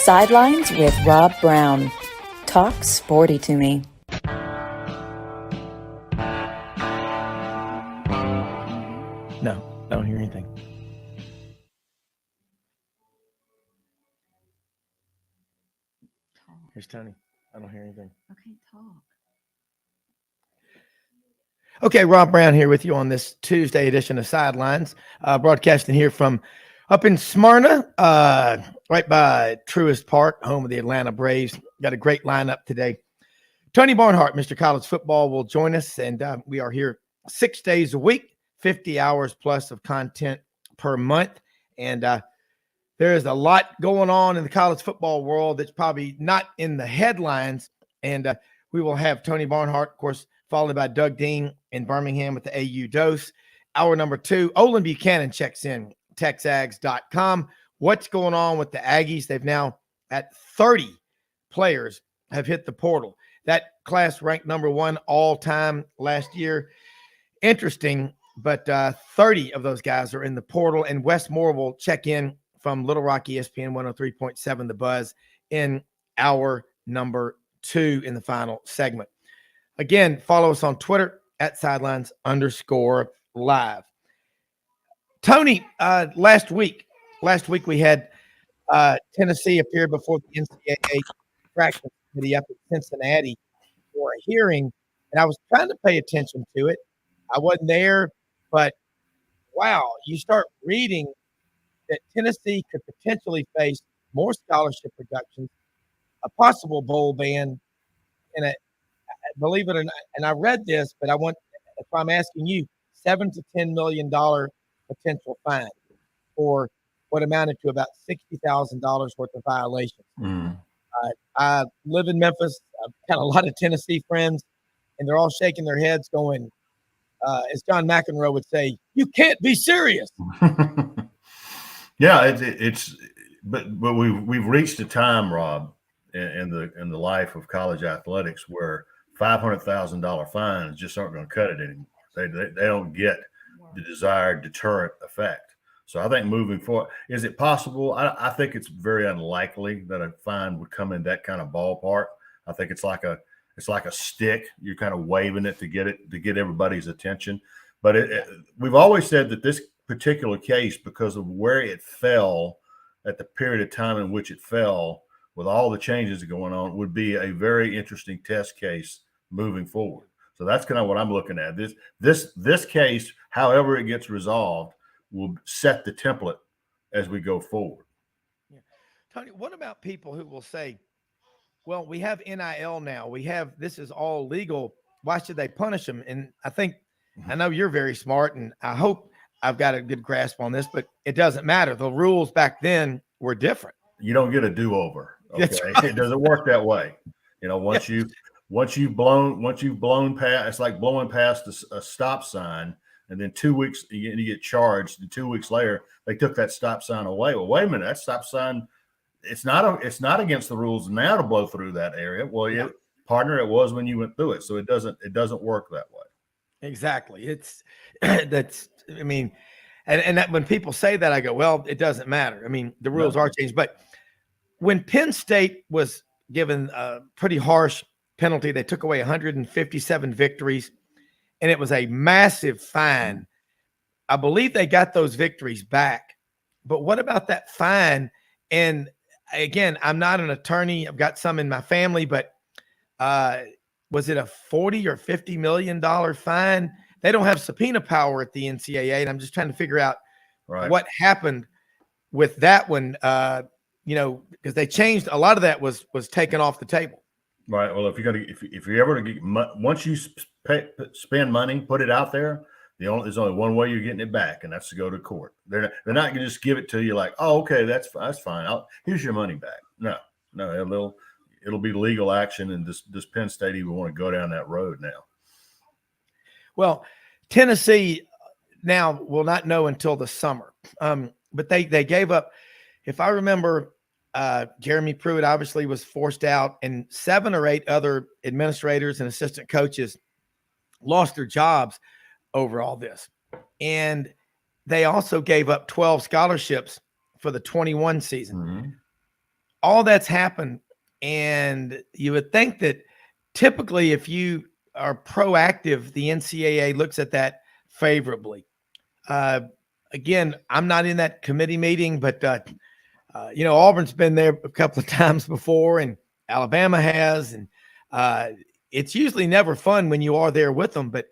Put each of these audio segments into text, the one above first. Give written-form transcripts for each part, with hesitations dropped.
Sidelines with Rob Browne. Talk sporty to me. No, I don't hear anything. Here's Tony. I don't hear anything. Okay, talk. Okay, Rob Browne here with you on this Tuesday edition of Sidelines, broadcasting here from up in Smyrna, right by Truist Park, home of the Atlanta Braves. Got a great lineup today. Tony Barnhart, Mr. College Football, will join us, and we are here 6 days a week, 50 hours plus of content per month. And there is a lot going on in the college football world that's probably not in the headlines. And we will have Tony Barnhart, of course, followed by Doug Dean in Birmingham with the AU Dose. Hour number 2, Olin Buchanan checks in, texags.com. What's going on with the Aggies? They've now, at 30 players, have hit the portal. That class ranked number 1 all time last year. Interesting, but 30 of those guys are in the portal, and Wess will check in from Little Rock ESPN 103.7 The Buzz in hour number 2 in the final segment. Again, follow us on Twitter at sidelines_live. Tony, last week we had Tennessee appear before the NCAA practice committee up in Cincinnati for a hearing, and I was trying to pay attention to it. I wasn't there, but wow, you start reading that Tennessee could potentially face more scholarship reductions, a possible bowl ban, and believe it or not, and I read this, but if I'm asking you, $7 to $10 million potential fine for what amounted to about $60,000 worth of violations. I live in Memphis. I've got a lot of Tennessee friends, and they're all shaking their heads going, as John McEnroe would say, "You can't be serious." Yeah, but we've reached a time, Rob, in the life of college athletics where $500,000 fines just aren't going to cut it anymore. They don't get the desired deterrent effect. So I think moving forward, is it possible? I think it's very unlikely that a fine would come in that kind of ballpark. I think it's like a stick. You're kind of waving it to get everybody's attention. But we've always said that this particular case, because of where it fell at the period of time in which it fell, with all the changes going on, would be a very interesting test case moving forward. So that's kind of what I'm looking at. This case, however it gets resolved, will set the template as we go forward. Yeah. Tony, what about people who will say, well, we have NIL now. This is all legal. Why should they punish them? And I know you're very smart, and I hope I've got a good grasp on this, but it doesn't matter. The rules back then were different. You don't get a do-over. Okay. Right. It doesn't work that way. Once you've blown past, it's like blowing past a stop sign, and then 2 weeks you get charged, and 2 weeks later they took that stop sign away. Well, wait a minute, that stop sign, it's not against the rules now to blow through that area. Well, it was when you went through it. So it doesn't work that way. Exactly. And that when people say that, I go, well, it doesn't matter. I mean, the rules are changed. But when Penn State was given a pretty harsh penalty, they took away 157 victories, and it was a massive fine. I believe they got those victories back. But what about that fine? And again, I'm not an attorney. I've got some in my family, but was it a $40 or $50 million fine? They don't have subpoena power at the NCAA, and I'm just trying to figure out what happened with that one. Because they changed a lot of that was taken off the table. Right. Well, if you're ever to get once you spend money, put it out there, there's only one way you're getting it back, and that's to go to court. They're not going to just give it to you like, oh, okay, that's fine. Here's your money back. No, it'll be legal action, and this Penn State even want to go down that road now. Well, Tennessee now will not know until the summer, but they gave up. If I remember, Jeremy Pruitt obviously was forced out, and 7 or 8 other administrators and assistant coaches lost their jobs over all this. And they also gave up 12 scholarships for the 21 season. Mm-hmm. all that's happened. And you would think that typically if you are proactive, the NCAA looks at that favorably. Again, I'm not in that committee meeting, but Auburn's been there a couple of times before, and Alabama has, and it's usually never fun when you are there with them. But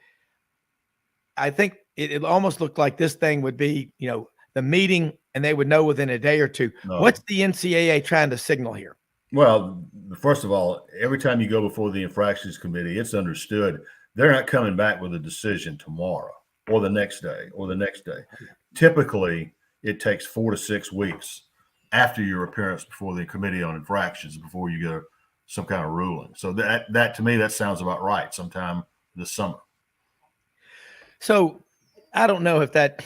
I think it almost looked like this thing would be, the meeting, and they would know within a day or two. No. What's the NCAA trying to signal here? Well, first of all, every time you go before the infractions committee, it's understood they're not coming back with a decision tomorrow or the next day or the next day. Typically, it takes 4 to 6 weeks after your appearance before the committee on infractions before you get some kind of ruling. So that to me, that sounds about right. Sometime this summer. So I don't know if that,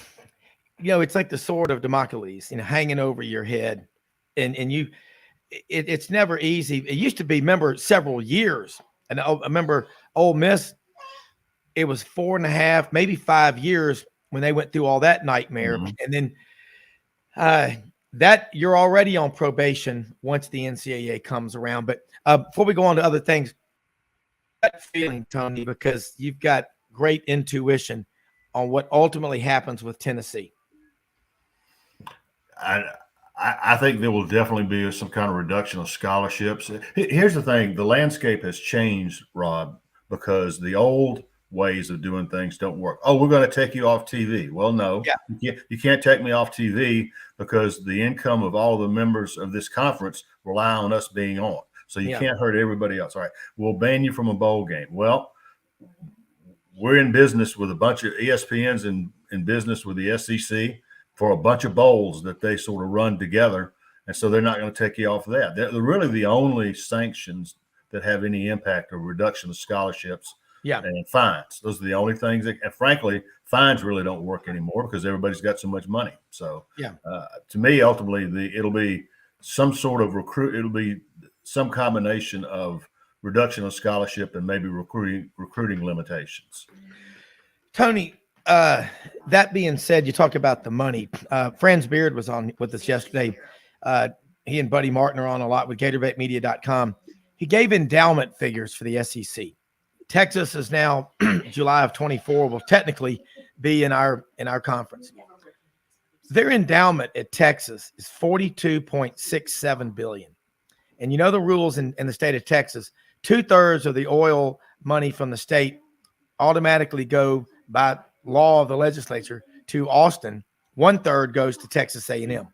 it's like the sword of Damocles, hanging over your head, and it's never easy. It used to be, remember, several years, and I remember Ole Miss. It was 4.5, maybe 5 years when they went through all that nightmare, and then that you're already on probation once the NCAA comes around. But before we go on to other things, that feeling, Tony, because you've got great intuition on what ultimately happens with Tennessee. I think there will definitely be some kind of reduction of scholarships. Here's the thing. The landscape has changed, Rob, because the old ways of doing things don't work. Oh, we're going to take you off TV. Well, no, you can't take me off TV because the income of all the members of this conference rely on us being on. So you can't hurt everybody else. All right, we'll ban you from a bowl game. Well, we're in business with a bunch of ESPNs in business with the SEC for a bunch of bowls that they sort of run together. And so they're not going to take you off of that. They're really the only sanctions that have any impact or reduction of scholarships and fines. Those are the only things and frankly, fines really don't work anymore because everybody's got so much money. So to me, ultimately, it'll be some sort of it'll be some combination of reduction of scholarship and maybe recruiting limitations. Tony, that being said, you talk about the money. Franz Beard was on with us yesterday. He and Buddy Martin are on a lot with GatorBaitMedia.com. He gave endowment figures for the SEC. Texas is now July of 24 will technically be in our conference. Their endowment at Texas is $42.67 billion. And you know the rules in the state of Texas, 2/3 of the oil money from the state automatically go by law of the legislature to Austin. 1/3 goes to Texas A&M.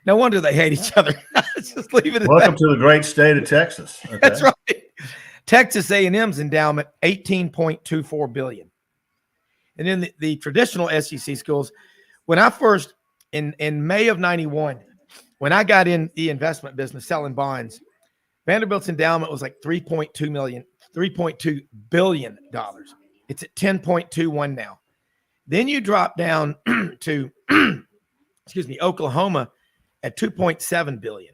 No wonder they hate each other. Just leave it at Welcome to the great state of Texas. Okay. That's right. Texas A&M's endowment, $18.24 billion. And then the traditional SEC schools, when I first, in May of 91, when I got in the investment business selling bonds, Vanderbilt's endowment was like $3.2 billion. It's at 10.21 now. Then you drop down to, Oklahoma at 2.7 billion.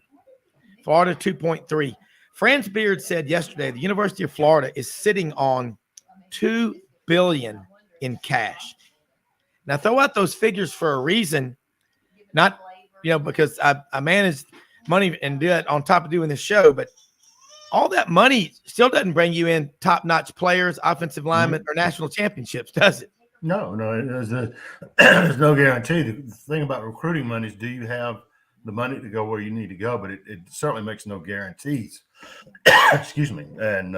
Florida, 2.3. Franz Beard said yesterday the University of Florida is sitting on $2 billion in cash. Now throw out those figures for a reason, not because I manage money and do it on top of doing this show, but all that money still doesn't bring you in top-notch players, offensive linemen, or national championships, does it? No, there's no guarantee. The thing about recruiting money is, do you have the money to go where you need to go? But it certainly makes no guarantees. Excuse me. And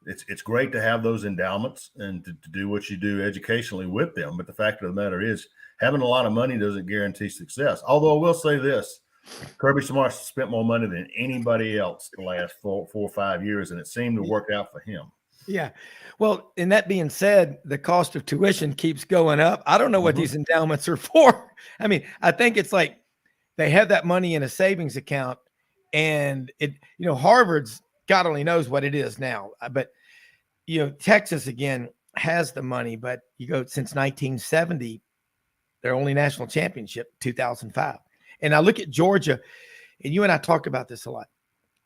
it's great to have those endowments and to do what you do educationally with them. But the fact of the matter is, having a lot of money doesn't guarantee success. Although I will say this, Kirby Smart spent more money than anybody else the last 4 or 5 years, and it seemed to work out for him. Yeah. Well, and that being said, the cost of tuition keeps going up. I don't know what these endowments are for. I mean, I think it's like they have that money in a savings account, and Harvard's God only knows what it is now. But, Texas, again, has the money, but you go since 1970, their only national championship, 2005. And I look at Georgia, and you and I talk about this a lot,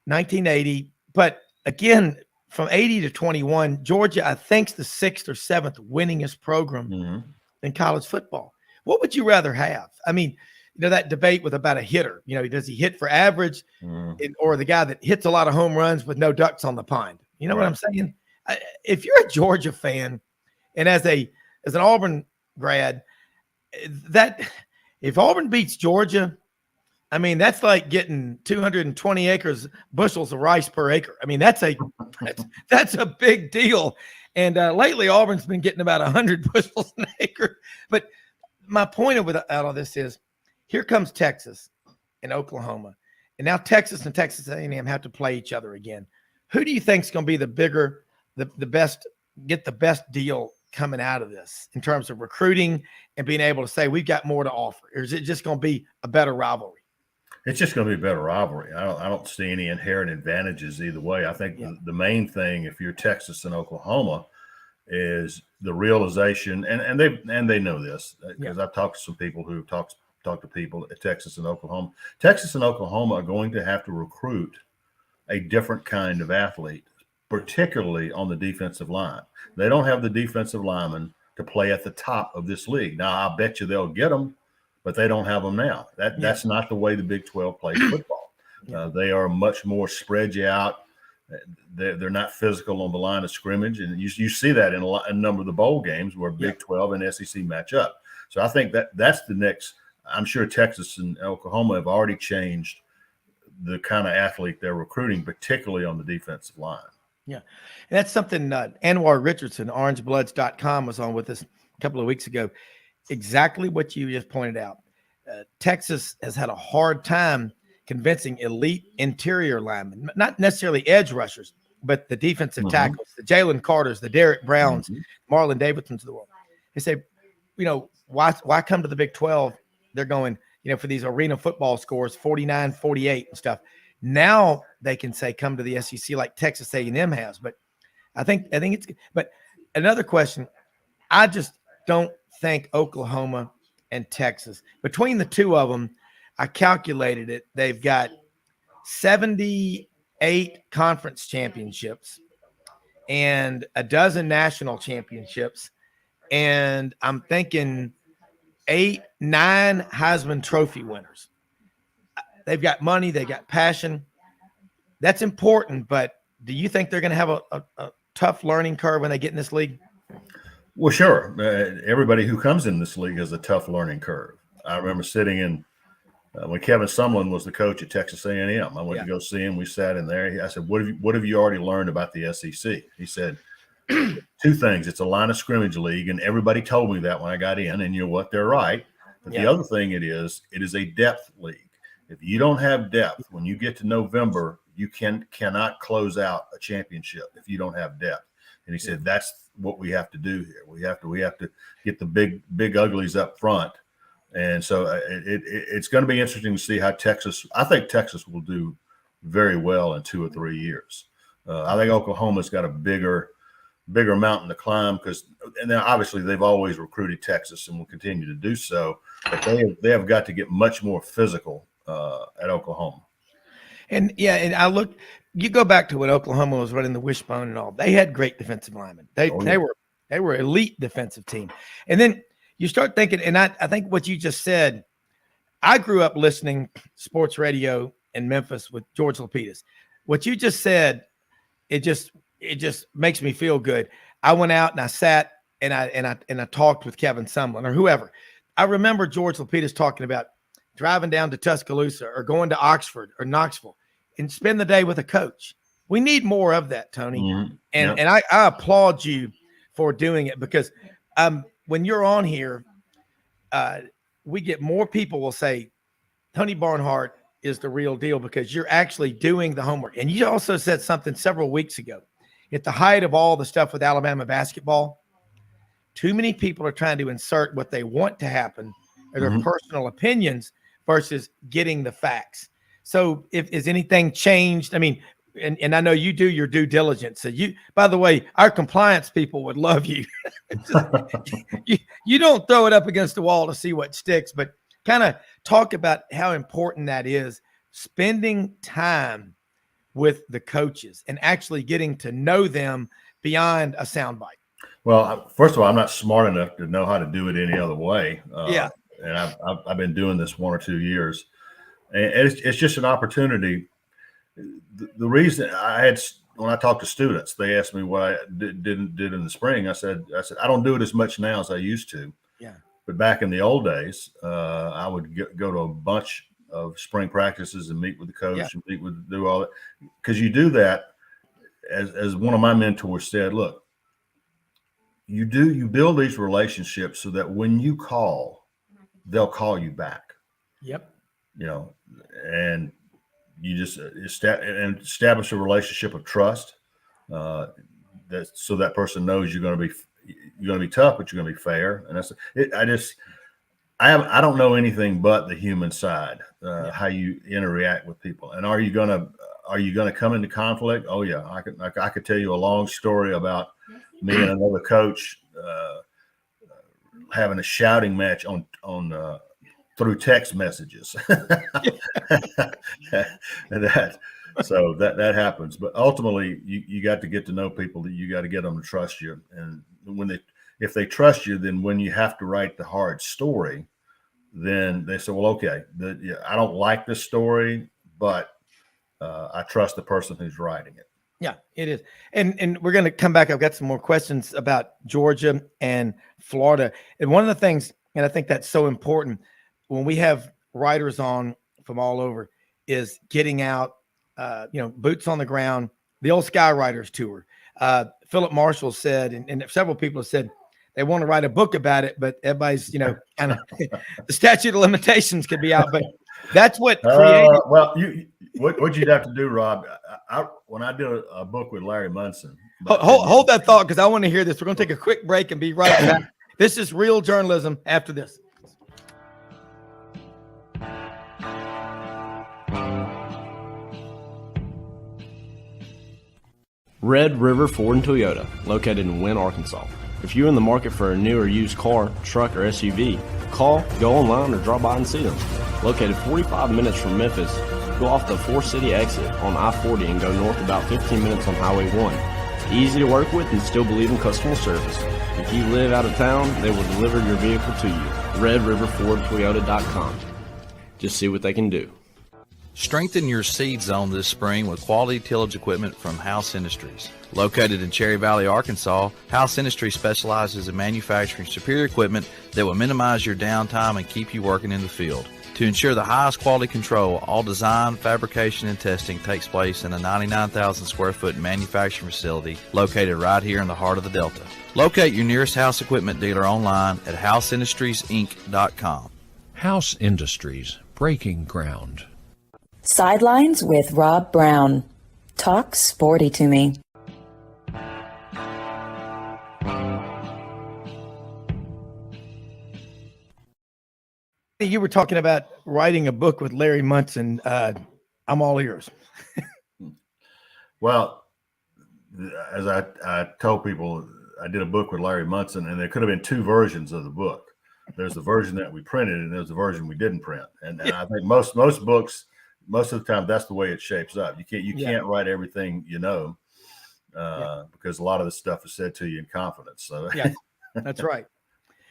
1980. But again, from 80 to 21, Georgia, I think, is the 6th or 7th winningest program in college football. What would you rather have? I mean, that debate with about a hitter. Does he hit for average, or the guy that hits a lot of home runs with no ducks on the pond? You know what I'm saying? If you're a Georgia fan, and as an Auburn grad, that if Auburn beats Georgia, I mean, that's like getting 220 bushels of rice per acre. I mean, that's a big deal. And lately, Auburn's been getting about 100 bushels an acre. But my point out of this is, here comes Texas and Oklahoma, and now Texas and Texas A&M have to play each other again. Who do you think is going to be the best, get the best deal coming out of this in terms of recruiting and being able to say we've got more to offer? Or is it just going to be a better rivalry? It's just going to be a better rivalry. I don't see any inherent advantages either way. I think the main thing, if you're Texas and Oklahoma, is the realization, and they know this because I've talked to some people who talked to people at Texas and Oklahoma. Texas and Oklahoma are going to have to recruit a different kind of athlete, particularly on the defensive line. They don't have the defensive linemen to play at the top of this league. Now, I bet you they'll get them, but they don't have them now. That's not the way the Big 12 plays football. They are much more spread you out. They're not physical on the line of scrimmage, and you see that in a number of the bowl games where Big 12 and SEC match up. So I think that's the next. I'm sure Texas and Oklahoma have already changed the kind of athlete they're recruiting, particularly on the defensive line. Yeah, and that's something Anwar Richardson, orangebloods.com, was on with us a couple of weeks ago. Exactly what you just pointed out. Texas has had a hard time convincing elite interior linemen, not necessarily edge rushers, but the defensive tackles, the Jalen Carters, the Derek Browns, Marlon Davidsons of the world. They say, why come to the Big 12? They're going, for these arena football scores, 49, 48 and stuff. Now they can say, come to the SEC like Texas A&M has. But I think it's – but another question, I just don't think Oklahoma and Texas, between the two of them, I calculated it, they've got 78 conference championships and a dozen national championships. And I'm thinking 8, 9 Heisman Trophy winners. They've got money. They got passion. That's important. But do you think they're going to have a tough learning curve when they get in this league? Well, sure. Everybody who comes in this league has a tough learning curve. I remember sitting in when Kevin Sumlin was the coach at Texas A&M. I went to go see him. We sat in there. I said, what have you already learned about the SEC? He said, 2 things. It's a line of scrimmage league, and everybody told me that when I got in, and you know what? They're right. But the other thing it is a depth league. If you don't have depth, when you get to November, you cannot close out a championship if you don't have depth. And he said, that's what we have to do here. We have to get the big uglies up front. And so it's going to be interesting to see how I think Texas will do very well in 2 or 3 years. I think Oklahoma's got a bigger mountain to climb and then obviously they've always recruited Texas and will continue to do so, but they have got to get much more physical at Oklahoma. And you go back to when Oklahoma was running the wishbone and all, they had great defensive linemen. They were elite defensive team. And then you start thinking, and I think what you just said, I grew up listening sports radio in Memphis with George Lapidus. What you just said, it just makes me feel good. I went out and I sat and I talked with Kevin Sumlin or whoever. I remember George Lapidus talking about driving down to Tuscaloosa or going to Oxford or Knoxville and spend the day with a coach. We need more of that, Tony. And I applaud you for doing it because when you're on here, we get more people will say, Tony Barnhart is the real deal because you're actually doing the homework. And you also said something several weeks ago. At the height of all the stuff with Alabama basketball, too many people are trying to insert what they want to happen or their personal opinions versus getting the facts. So is anything changed? I mean, and I know you do your due diligence. So by the way, our compliance people would love you. You don't throw it up against the wall to see what sticks, but kind of talk about how important that is, spending time with the coaches and actually getting to know them beyond a soundbite. Well, first of all, I'm not smart enough to know how to do it any other way. and I've been doing this 1 or 2 years, and it's just an opportunity. The reason when I talk to students, they ask me what I did in the spring. I said I don't do it as much now as I used to. Yeah. But back in the old days, I would go to a bunch of spring practices and meet with the coach and do all that, because you do that. As one of my mentors said, look, you build these relationships so that when you call, they'll call you back. Yep. And you just establish a relationship of trust, that so that person knows you're going to be tough, but you're going to be fair. And that's it. I don't know anything but the human side, how you interact with people. And are you going to come into conflict? Oh yeah. I could tell you a long story about me and another coach having a shouting match on through text messages. And that happens. But ultimately you got to get to know people, that you got to get them to trust you. And if they trust you, then when you have to write the hard story, then they say, well, okay, I don't like this story, but I trust the person who's writing it. Yeah, it is. And we're going to come back. I've got some more questions about Georgia and Florida. And one of the things, and I think that's so important when we have writers on from all over, is getting out, boots on the ground, the old Skywriters tour. Philip Marshall said, and several people have said they want to write a book about it, but everybody's, kind of the statute of limitations could be out. But that's what created. What you'd have to do, Rob, when I did a book with Larry Munson. Hold that thought, because I want to hear this. We're going to take a quick break and be right back. This is Real Journalism after this. Red River Ford and Toyota, located in Wynne, Arkansas. If you're in the market for a new or used car, truck, or SUV, call, go online, or drop by and see them. Located 45 minutes from Memphis, go off the 4-city exit on I-40 and go north about 15 minutes on Highway 1. Easy to work with and still believe in customer service. If you live out of town, they will deliver your vehicle to you. RedRiverFordToyota.com. Just see what they can do. Strengthen your seed zone this spring with quality tillage equipment from House Industries. Located in Cherry Valley, Arkansas, House Industries specializes in manufacturing superior equipment that will minimize your downtime and keep you working in the field. To ensure the highest quality control, all design, fabrication, and testing takes place in a 99,000 square foot manufacturing facility located right here in the heart of the Delta. Locate your nearest House equipment dealer online at houseindustriesinc.com. House Industries, breaking ground. Sidelines with Rob Browne. Talk sporty to me. You were talking about writing a book with Larry Munson. I'm all ears. Well, as I told people, I did a book with Larry Munson, and there could have been 2 versions of the book. There's the version that we printed, and there's the version we didn't print. And I think most books, most of the time, that's the way it shapes up. You can't write everything because a lot of the stuff is said to you in confidence. So yeah, that's right.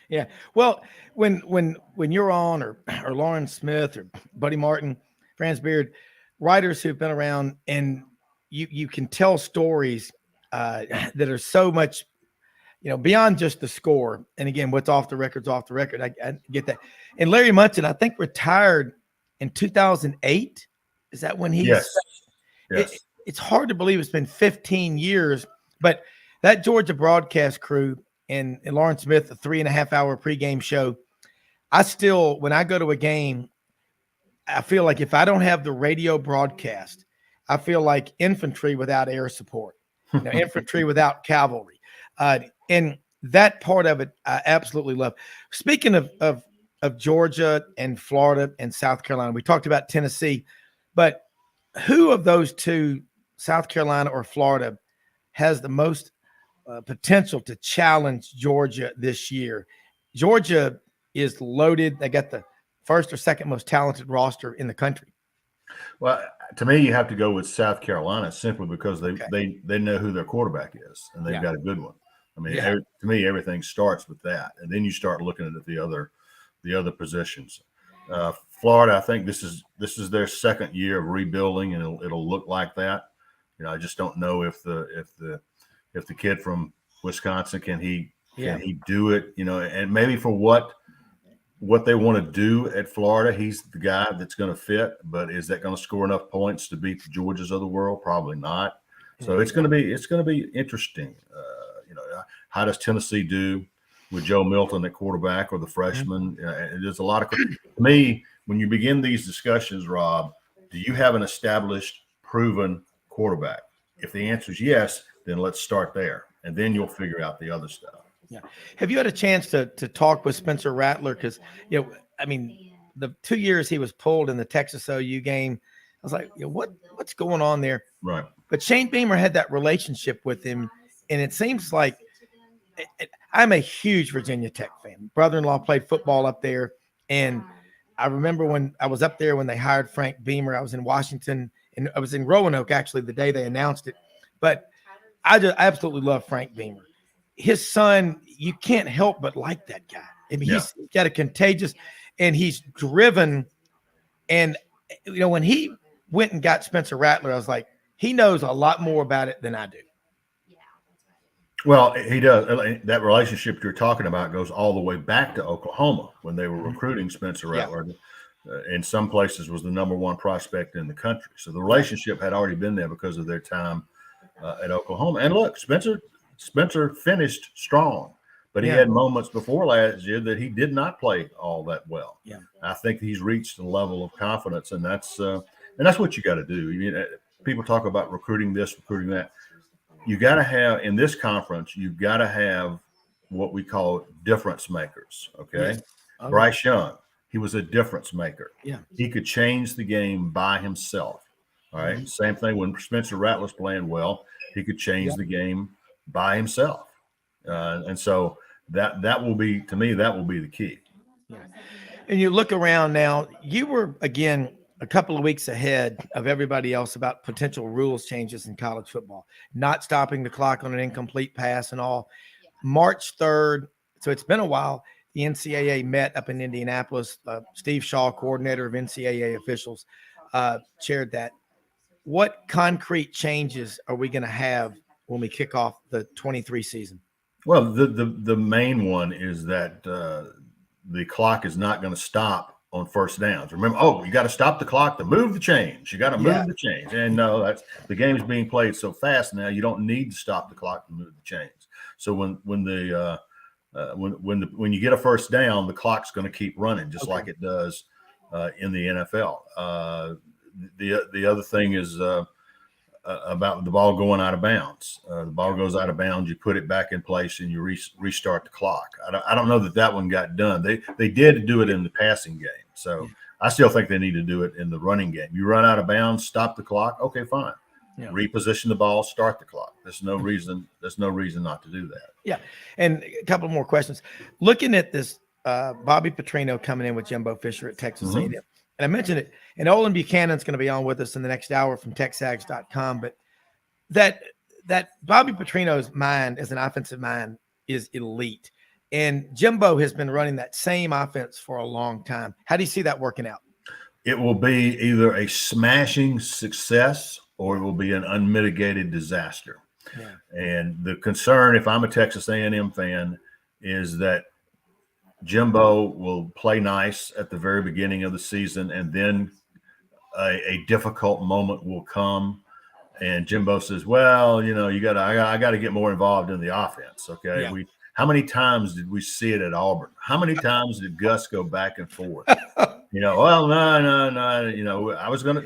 Yeah. Well, when you're on, or Lauren Smith or Buddy Martin, Franz Beard, writers who've been around, and you can tell stories that are so much, beyond just the score. And again, what's off the record's off the record. I get that. And Larry Munson, I think, retired in 2008. Is that when he? Yes. It's hard to believe it's been 15 years, but that Georgia broadcast crew and Lauren Smith, a 3.5-hour pregame show. I still, when I go to a game, I feel like if I don't have the radio broadcast, I feel like infantry without air support, infantry without cavalry. And that part of it, I absolutely love. Speaking of Georgia and Florida and South Carolina, we talked about Tennessee, but who of those two, South Carolina or Florida, has the most potential to challenge Georgia this year? Georgia is loaded. They got the first or second most talented roster in the country. Well, to me, you have to go with South Carolina simply because they know who their quarterback is, and they've got a good one. I mean, to me, everything starts with that, and then you start looking at the the other positions. Florida, I think this is their second year of rebuilding, and it'll look like that. I just don't know if the kid from Wisconsin can he do it, and maybe for what they want to do at Florida, he's the guy that's going to fit. But is that going to score enough points to beat the Georgias of the world? Probably not. So it's going to be interesting. How does Tennessee do with Joe Milton at quarterback or the freshman? There's a lot of, to me, when you begin these discussions, Rob, do you have an established, proven quarterback? If the answer is yes, then let's start there, and then you'll figure out the other stuff. Yeah. Have you had a chance to talk with Spencer Rattler? Because, the 2 years he was pulled in the Texas OU game, I was like, what's going on there? Right. But Shane Beamer had that relationship with him, and it seems like I'm a huge Virginia Tech fan. Brother-in-law played football up there, and I remember when I was up there when they hired Frank Beamer. I was in Washington, and I was in Roanoke actually the day they announced it. But I absolutely love Frank Beamer. His son, you can't help but like that guy. I mean, he's got a contagious, and he's driven. And when he went and got Spencer Rattler, I was like, he knows a lot more about it than I do. Well, he does. That relationship you're talking about goes all the way back to Oklahoma when they were recruiting Spencer Rattler. In some places was the number one prospect in the country. So the relationship had already been there because of their time at Oklahoma. And look, Spencer finished strong, but he had moments before last year that he did not play all that well. Yeah. I think he's reached a level of confidence, and that's what you got to do. People talk about recruiting this, recruiting that. You got to have, in this conference, you've got to have what we call difference makers. Okay. Yes. Okay. Bryce Young, he was a difference maker. Yeah. He could change the game by himself. All right. Mm-hmm. Same thing when Spencer Rattler's playing well, he could change the game by himself. And so that will be, to me, that will be the key. Yeah. And you look around now, you were, again, a couple of weeks ahead of everybody else about potential rules changes in college football, not stopping the clock on an incomplete pass and all. March 3rd, so it's been a while, the NCAA met up in Indianapolis. Steve Shaw, coordinator of NCAA officials, chaired that. What concrete changes are we going to have when we kick off the 23 season? Well, the main one is that the clock is not going to stop on first downs. Remember, you got to stop the clock to move the chains. You got to move the chains. And no, that's the game is being played so fast now. You don't need to stop the clock to move the chains. So when you get a first down, the clock's going to keep running just like it does in the NFL. The other thing is about the ball going out of bounds. The ball goes out of bounds. You put it back in place and you restart the clock. I don't know that one got done. They did do it in the passing game. So I still think they need to do it in the running game. You run out of bounds, stop the clock. Okay, fine. Yeah. Reposition the ball, start the clock. There's no reason not to do that. Yeah. And a couple more questions. Looking at this, Bobby Petrino coming in with Jimbo Fisher at Texas A&M. And I mentioned it. And Olin Buchanan's going to be on with us in the next hour from TexAgs.com. But that Bobby Petrino's mind as an offensive mind is elite. And Jimbo has been running that same offense for a long time. How do you see that working out? It will be either a smashing success or it will be an unmitigated disaster. Yeah. And the concern, if I'm a Texas A&M fan, is that Jimbo will play nice at the very beginning of the season, and then a difficult moment will come. And Jimbo says, well, I got to get more involved in the offense. Okay. Yeah. How many times did we see it at Auburn? How many times did Gus go back and forth? Well, no.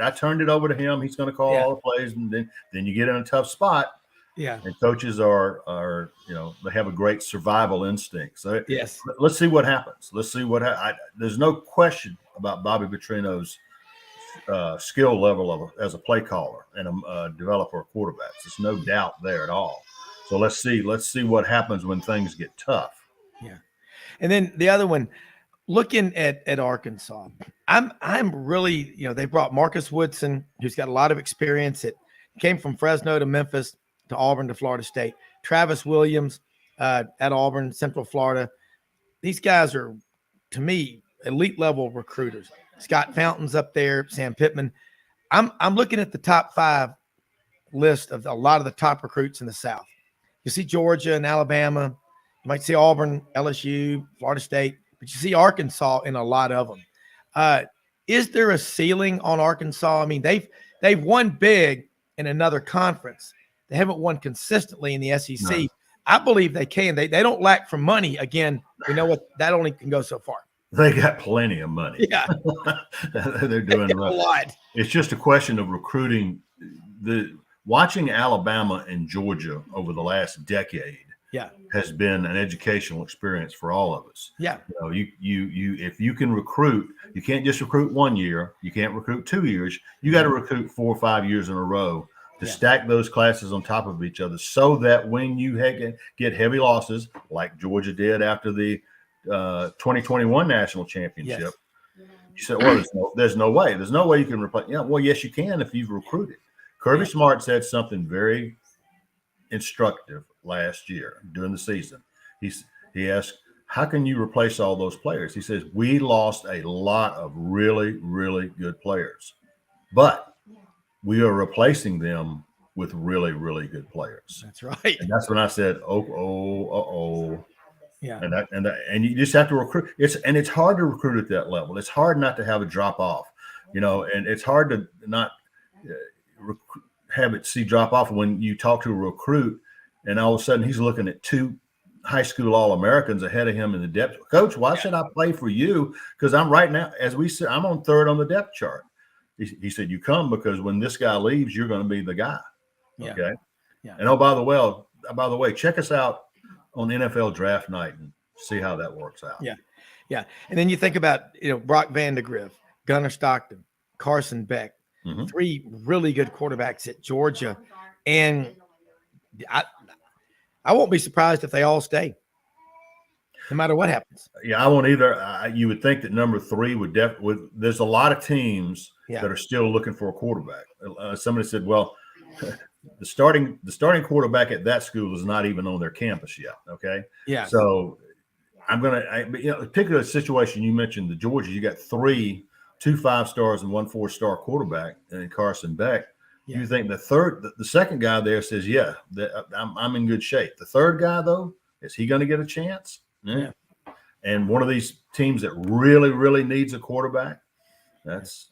I turned it over to him. He's going to call all the plays. And then you get in a tough spot. Yeah. And coaches are they have a great survival instinct. So let's see what happens. Let's see there's no question about Bobby Petrino's skill level as a play caller and a developer of quarterbacks. There's no doubt there at all. So let's see what happens when things get tough. Yeah. And then the other one, looking at Arkansas, I'm really, they brought Marcus Woodson, who's got a lot of experience. It came from Fresno to Memphis to Auburn to Florida State. Travis Williams at Auburn, Central Florida. These guys are, to me, elite level recruiters. Scott Fountain's up there, Sam Pittman. I'm looking at the top 5 list of a lot of the top recruits in the South. You see Georgia and Alabama. You might see Auburn, LSU, Florida State, but you see Arkansas in a lot of them. Is there a ceiling on Arkansas? I mean, they've won big in another conference. They haven't won consistently in the SEC. No. I believe they can. They don't lack for money. Again, we know what that only can go so far. They got plenty of money. Yeah, they're doing a lot. It's just a question of recruiting. Watching Alabama and Georgia over the last decade, has been an educational experience for all of us. Yeah, you if you can recruit, you can't just recruit 1 year. You can't recruit 2 years. You got to recruit 4 or 5 years in a row to stack those classes on top of each other, so that when you get heavy losses like Georgia did after the 2021 national championship, you said, well, there's no way you can replace. Yeah, well, yes, you can if you've recruited. Kirby Smart said something very instructive last year during the season. He asked, how can you replace all those players? He says, we lost a lot of really, really good players, but we are replacing them with really, really good players. That's right. And that's when I said, oh. Yeah. And you just have to recruit. It's hard to recruit at that level. It's hard not to have a drop off, and it's hard to not have it see drop off when you talk to a recruit and all of a sudden he's looking at 2 high school All-Americans ahead of him in the depth. Coach, why should I play for you? Because I'm right now, as we said, I'm on 3rd on the depth chart. He said, you come because when this guy leaves, you're going to be the guy. Yeah. Okay. Yeah. And by the way, check us out on NFL draft night and see how that works out. Yeah. Yeah. And then you think about, Brock Vandegrift, Gunnar Stockton, Carson Beck, 3 really good quarterbacks at Georgia. And I won't be surprised if they all stay, no matter what happens. Yeah, I won't either. You would think that number 3 would there's a lot of teams that are still looking for a quarterback. Somebody said, well, the starting quarterback at that school is not even on their campus yet. Okay. Yeah. So particular situation you mentioned, the Georgia, you got 2 5-stars and 1 4-star quarterback, and Carson Beck. Yeah. You think the second guy there says, I'm in good shape. The third guy though, is he going to get a chance? Yeah. And one of these teams that really, really needs a quarterback, that's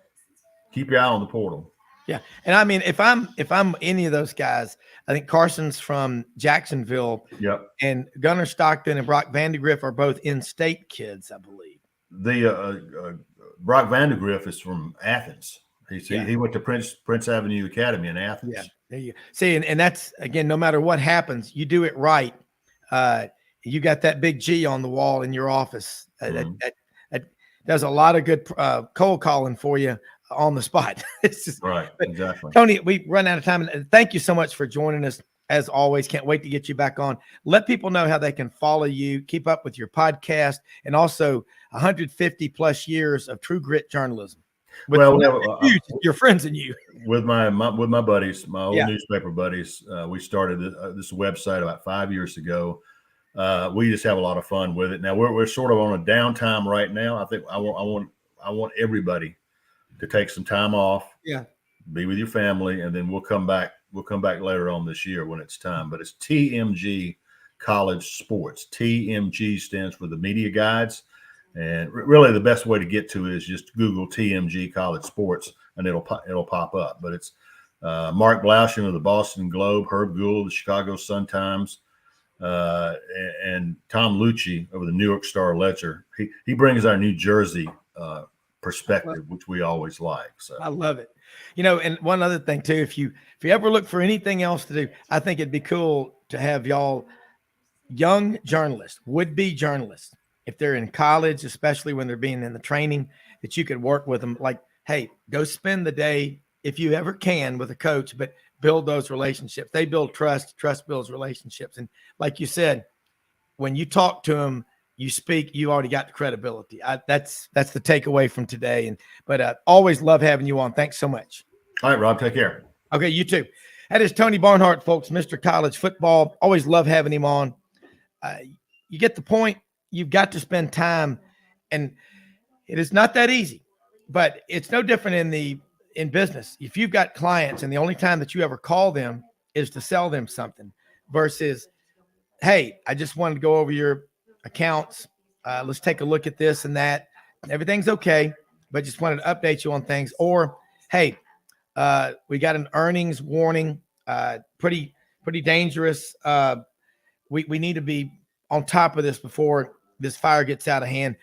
keep your eye on the portal. Yeah. And I mean, if I'm any of those guys, I think Carson's from Jacksonville. Yep. And Gunnar Stockton and Brock Vandegrift are both in-state kids, I believe. The Brock Vandegrift is from Athens. He went to Prince Avenue Academy in Athens. Yeah. There you go. See, and that's, again, no matter what happens, you do it right. You got that big G on the wall in your office. That does a lot of good cold calling for you on the spot. It's just right. Exactly. Tony, we run out of time. And thank you so much for joining us. As always, can't wait to get you back on. Let people know how they can follow you, keep up with your podcast, and also 150 plus years of true grit journalism. Your friends and you. With my buddies, my old newspaper buddies, we started this website about 5 years ago. We just have a lot of fun with it. Now we're sort of on a downtime right now. I think I want everybody to take some time off. Yeah. Be with your family, and then we'll come back. We'll come back later on this year when it's time. But it's TMG College Sports. TMG stands for the Media Guides. And really the best way to get to it is just Google TMG College Sports, and it'll pop up. But it's Mark Blaushin of the Boston Globe, Herb Gould of the Chicago Sun-Times, and Tom Lucci of the New York Star Ledger. He brings our New Jersey perspective, which we always like. So I love it. And one other thing too, if you ever look for anything else to do, I think it'd be cool to have y'all young journalists, would-be journalists, if they're in college, especially when they're being in the training, that you could work with them. Like, hey, go spend the day if you ever can with a coach, but build those relationships. They build trust builds relationships. And like you said, when you talk to them, you speak, you already got the credibility. That's the takeaway from today. But always love having you on. Thanks so much. All right, Rob, take care. Okay, you too. That is Tony Barnhart, folks, Mr. College Football. Always love having him on. You get the point. You've got to spend time. And It is not that easy, but it's no different in business. If you've got clients and the only time that you ever call them is to sell them something versus, hey, I just wanted to go over your accounts. Let's take a look at this and that. Everything's okay, but just wanted to update you on things. Or, hey, we got an earnings warning, pretty dangerous. We need to be on top of this before this fire gets out of hand.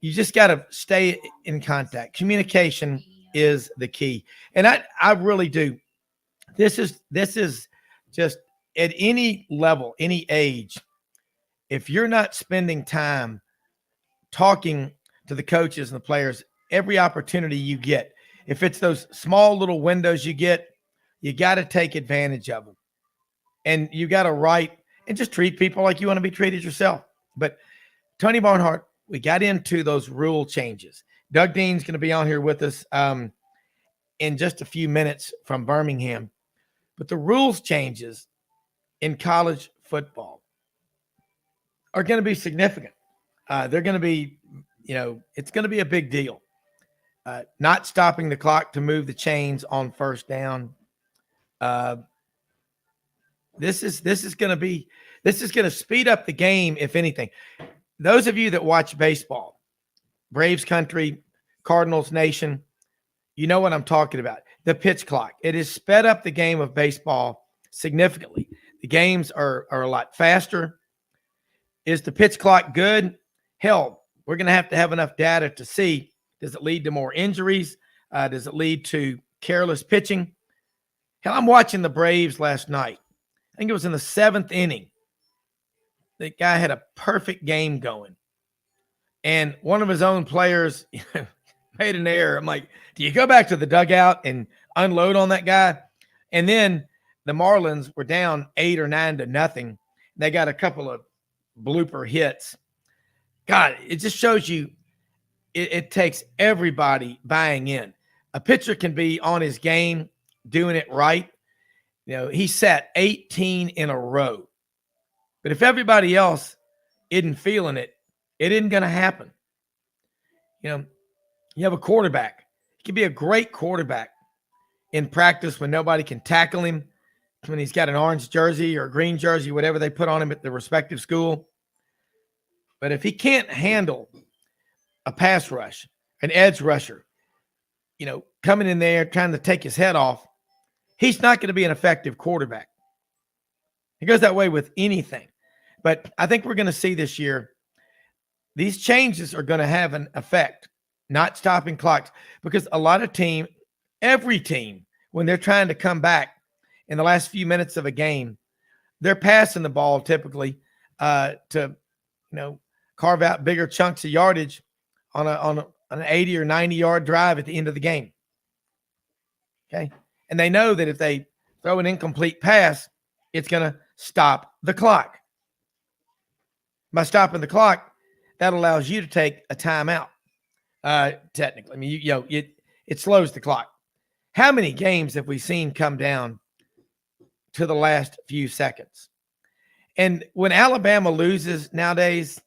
You just got to stay in contact. Communication is the key. And I really do. This is just at any level, any age, if you're not spending time talking to the coaches and the players, every opportunity you get, if it's those small little windows you get, you got to take advantage of them. And you got to write and just treat people like you want to be treated yourself. But Tony Barnhart, we got into those rule changes. Doug Dean's going to be on here with us in just a few minutes from Birmingham. But the rules changes in college football are going to be significant. They're going to be, it's going to be a big deal. Not stopping the clock to move the chains on first down. This is going to speed up the game, if anything. Those of you that watch baseball, Braves country, Cardinals nation, you know what I'm talking about. The pitch clock. It has sped up the game of baseball significantly. The games are a lot faster. Is the pitch clock good? Hell, we're going to have enough data to see, does it lead to more injuries? Does it lead to careless pitching? Hell, I'm watching the Braves last night. I think it was in the 7th inning. The guy had a perfect game going. And one of his own players made an error. I'm like, do you go back to the dugout and unload on that guy? And then the Marlins were down 8 or 9-0. They got a couple of blooper hits. God, it just shows you it takes everybody buying in. A pitcher can be on his game, doing it right. He sat 18 in a row. But if everybody else isn't feeling it, it isn't going to happen. You have a quarterback. He can be a great quarterback in practice when nobody can tackle him, when he's got an orange jersey or a green jersey, whatever they put on him at the respective school. But if he can't handle a pass rush, an edge rusher, coming in there trying to take his head off, he's not going to be an effective quarterback. It goes that way with anything. But I think we're going to see this year, these changes are going to have an effect, not stopping clocks, because a lot of every team, when they're trying to come back in the last few minutes of a game, they're passing the ball typically to, carve out bigger chunks of yardage on an 80 or 90 yard drive at the end of the game. Okay. And they know that if they throw an incomplete pass, it's going to stop the clock. By stopping the clock, that allows you to take a timeout. Technically, I mean, it slows the clock. How many games have we seen come down to the last few seconds? And when Alabama loses nowadays,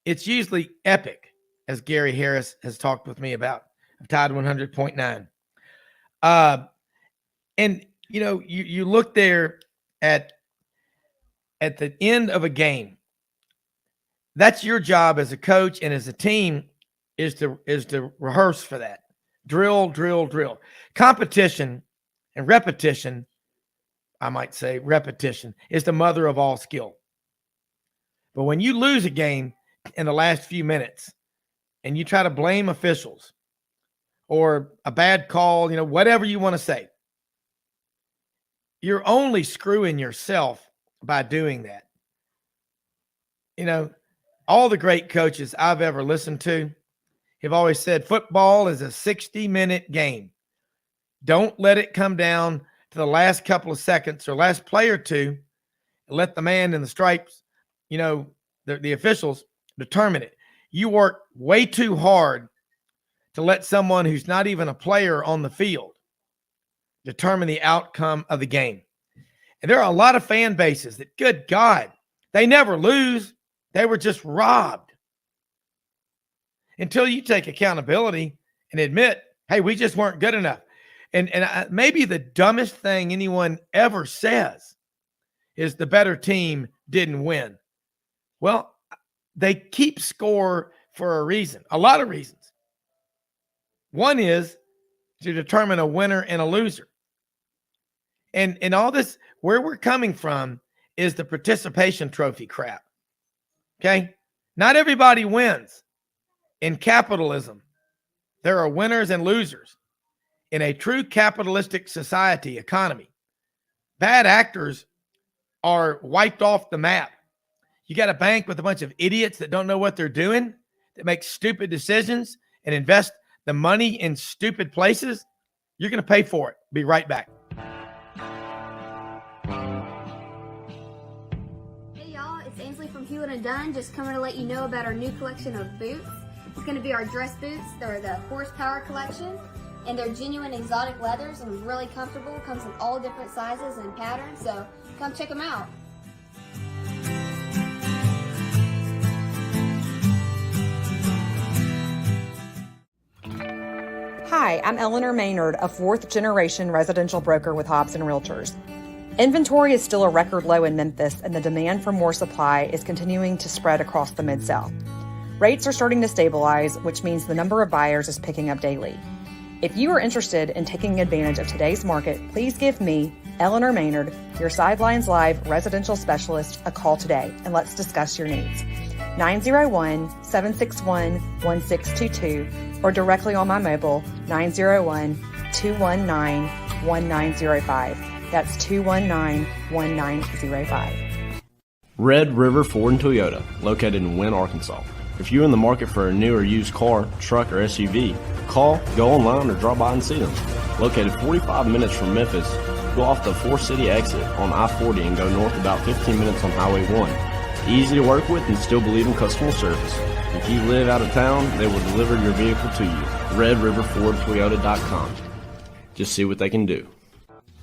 it's usually epic, as Gary Harris has talked with me about. I've tied 100.9. And you look there at the end of a game. That's your job as a coach and as a team is to rehearse for that. Drill. Competition and repetition, I might say repetition, is the mother of all skill. But when you lose a game in the last few minutes and you try to blame officials or a bad call, whatever you want to say, you're only screwing yourself by doing that. All the great coaches I've ever listened to have always said football is a 60-minute game. Don't let it come down to the last couple of seconds or last play or two and let the man in the stripes, the officials determine it. You work way too hard to let someone who's not even a player on the field determine the outcome of the game. And there are a lot of fan bases that, good God, they never lose. They were just robbed. until you take accountability and admit, hey, we just weren't good enough. And maybe the dumbest thing anyone ever says is the better team didn't win. Well, they keep score for a reason, a lot of reasons. One is to determine a winner and a loser. And all this, where we're coming from is the participation trophy crap. Okay? Not everybody wins. In capitalism, there are winners and losers. In a true capitalistic society economy, bad actors are wiped off the map. You got a bank with a bunch of idiots that don't know what they're doing, that make stupid decisions and invest the money in stupid places. You're going to pay for it. Be right back. Hey y'all, it's Ainsley from Hewlett & Dunn, just coming to let you know about our new collection of boots. It's going to be our dress boots. They're the Horsepower collection, and they're genuine exotic leathers and really comfortable. Comes in all different sizes and patterns, so come check them out. Hi, I'm Eleanor Maynard, a fourth-generation residential broker with Hobbs & Realtors. Inventory is still a record low in Memphis, and the demand for more supply is continuing to spread across the Mid-South. Rates are starting to stabilize, which means the number of buyers is picking up daily. If you are interested in taking advantage of today's market, please give me, Eleanor Maynard, your Sidelines Live residential specialist, a call today, and let's discuss your needs. 901-761-1622 or directly on my mobile, 901-219-1905. That's 219-1905. Red River Ford and Toyota, located in Wynne, Arkansas. If you're in the market for a new or used car, truck, or SUV, call, go online, or drop by and see them. Located 45 minutes from Memphis, go off the 4-city exit on I-40 and go north about 15 minutes on Highway 1. Easy to work with and still believe in customer service. If you live out of town, they will deliver your vehicle to you. RedRiverFordToyota.com. Just see what they can do.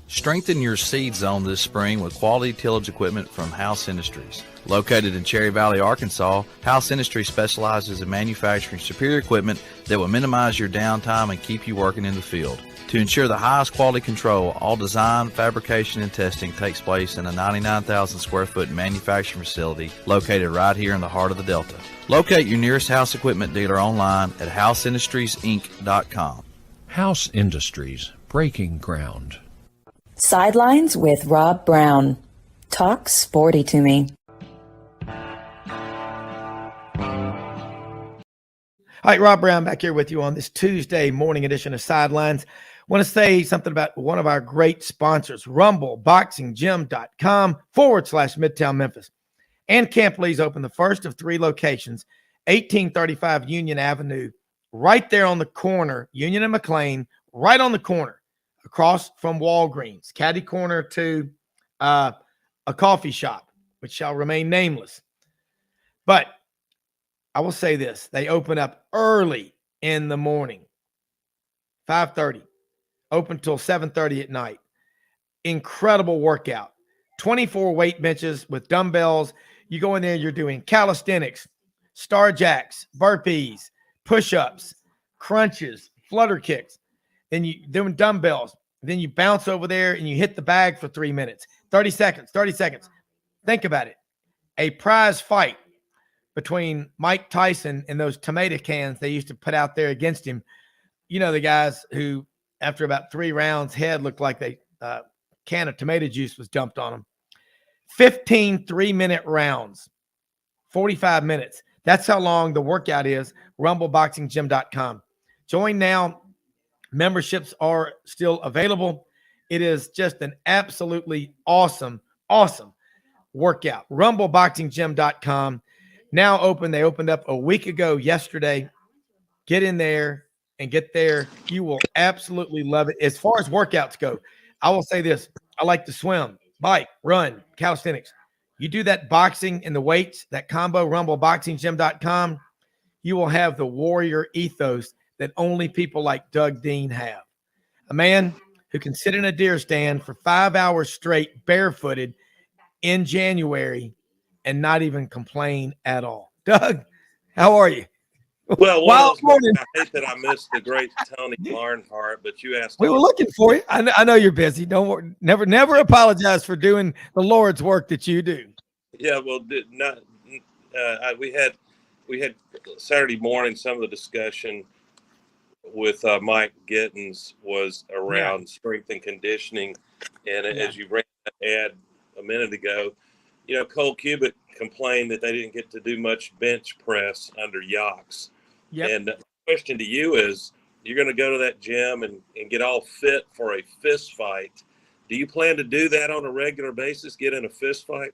Strengthen your seed zone this spring with quality tillage equipment from House Industries. Located in Cherry Valley, Arkansas, House Industries specializes in manufacturing superior equipment that will minimize your downtime and keep you working in the field. To ensure the highest quality control, all design, fabrication, and testing takes place in a 99,000 square foot manufacturing facility located right here in the heart of the Delta. Locate your nearest House equipment dealer online at houseindustriesinc.com. House Industries, breaking ground. Sidelines with Rob Browne. Talk sporty to me. All right, Rob Browne back here with you on this Tuesday morning edition of Sidelines. Want to say something about one of our great sponsors, rumbleboxinggym.com/Midtown Memphis. And Camp Lee's opened the first of 3 locations, 1835 Union Avenue, right there on the corner, Union and McLean, right on the corner, across from Walgreens, caddy corner to a coffee shop, which shall remain nameless. But I will say this, they open up early in the morning, 5:30, open till 7:30 at night. Incredible workout, 24 weight benches with dumbbells. You go in there, you're doing calisthenics, star jacks, burpees, push-ups, crunches, flutter kicks. Then you doing dumbbells. Then you bounce over there and you hit the bag for 3 minutes, 30 seconds. Think about it. A prize fight between Mike Tyson and those tomato cans they used to put out there against him. You know, the guys who, after about 3 rounds, head looked like a can of tomato juice was dumped on them. 15 3-minute rounds, 45 minutes. That's how long the workout is. rumbleboxinggym.com. Join now. Memberships are still available. It is just an absolutely awesome workout. rumbleboxinggym.com. Now open. They opened up a week ago yesterday. Get in there and get there. You will absolutely love it. As far as workouts go, I will say this. I like to swim, bike, run, calisthenics. You do that boxing and the weights, that combo, rumbleboxinggym.com, you will have the warrior ethos that only people like Doug Dean have. A man who can sit in a deer stand for 5 hours straight, barefooted in January and not even complain at all. Doug, how are you? Well, one of Wild those morning. I hate that I missed the great Tony Barnhart, but you asked. We were looking for you. I know you're busy. Don't worry. Never apologize for doing the Lord's work that you do. Yeah, well, not. We had Saturday morning. Some of the discussion with Mike Gittens was around strength and conditioning, and as you ran that ad a minute ago, Cole Cubitt complained that they didn't get to do much bench press under Yox. Yep. And the question to you is, you're going to go to that gym and get all fit for a fist fight. Do you plan to do that on a regular basis, get in a fist fight?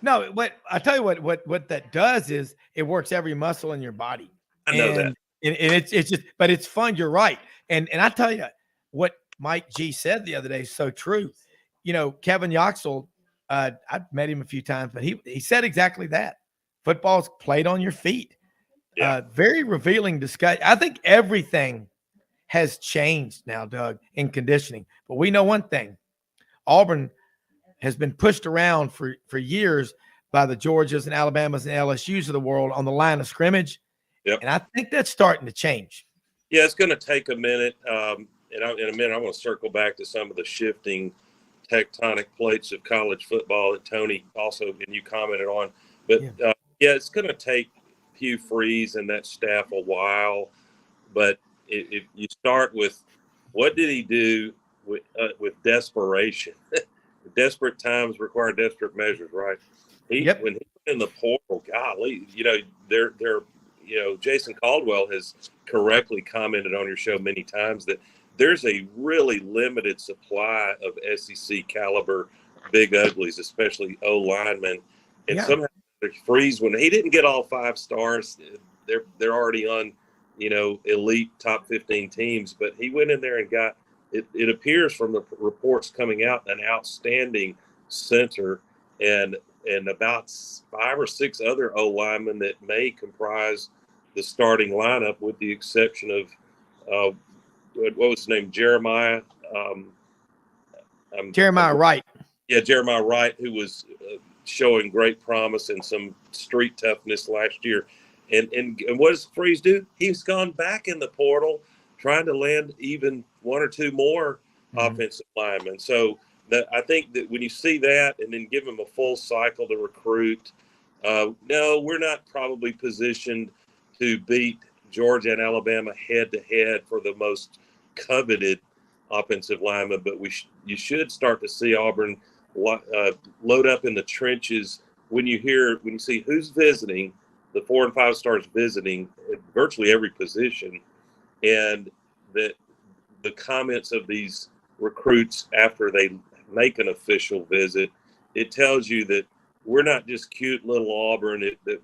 No, I tell you what that does is it works every muscle in your body. I know that. And it's just, but it's fun. You're right. And I tell you what Mike G said the other day is so true. Kevin Yoxel, I've met him a few times, but he said exactly that. Football's played on your feet. Yeah. Very revealing discussion. I think everything has changed now, Doug, in conditioning. But we know one thing. Auburn has been pushed around for years by the Georgias and Alabamas and LSUs of the world on the line of scrimmage. Yep. And I think that's starting to change. Yeah, it's going to take a minute. And in a minute, I want to circle back to some of the shifting tectonic plates of college football that Tony also and you commented on. But, it's going to take Hugh Freeze and that staff a while. But if you start with what did he do with desperation? Desperate times require desperate measures, right? When he went in the portal, golly, Jason Caldwell has correctly commented on your show many times that there's a really limited supply of SEC caliber big uglies, especially O linemen. And somehow Freeze, when he didn't get all 5 stars, they're already on, elite top 15 teams. But he went in there and got. It appears from the reports coming out an outstanding center and about 5 or 6 other O linemen that may comprise the starting lineup, with the exception of what was his name, Jeremiah. Jeremiah Wright. Yeah, Jeremiah Wright, who was showing great promise and some street toughness last year. And what does Freeze do? He's gone back in the portal, trying to land even 1 or 2 more offensive linemen. So I think that when you see that and then give them a full cycle to recruit, no, we're not probably positioned to beat Georgia and Alabama head to head for the most coveted offensive lineman, but you should start to see Auburn load up in the trenches when you see who's visiting, the 4 and 5 stars visiting at virtually every position, and that the comments of these recruits after they make an official visit, it tells you that we're not just cute little Auburn that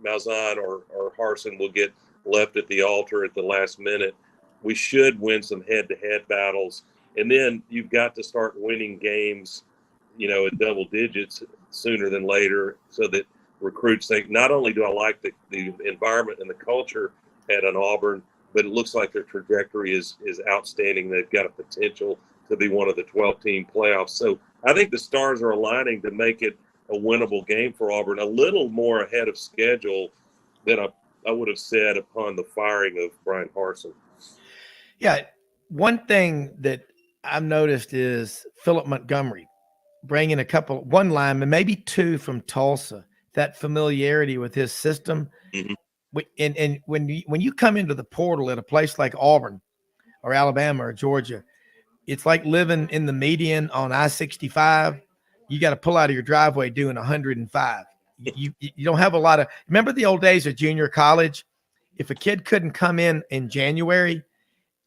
Malzahn or Harsin will get left at the altar at the last minute. We should win some head-to-head battles, and then you've got to start winning games, at double digits sooner than later, so that recruits think, not only do I like the environment and the culture at an Auburn, but it looks like their trajectory is outstanding. They've got a potential to be one of the 12-team playoffs. So I think the stars are aligning to make it a winnable game for Auburn, a little more ahead of schedule than I would have said upon the firing of Brian Harsin. Yeah, one thing that I've noticed is Philip Montgomery bringing one lineman, maybe 2 from Tulsa, that familiarity with his system. Mm-hmm. And when you come into the portal at a place like Auburn or Alabama or Georgia, it's like living in the median on I-65. You got to pull out of your driveway doing 105. You don't have a lot of. Remember the old days of junior college? If a kid couldn't come in January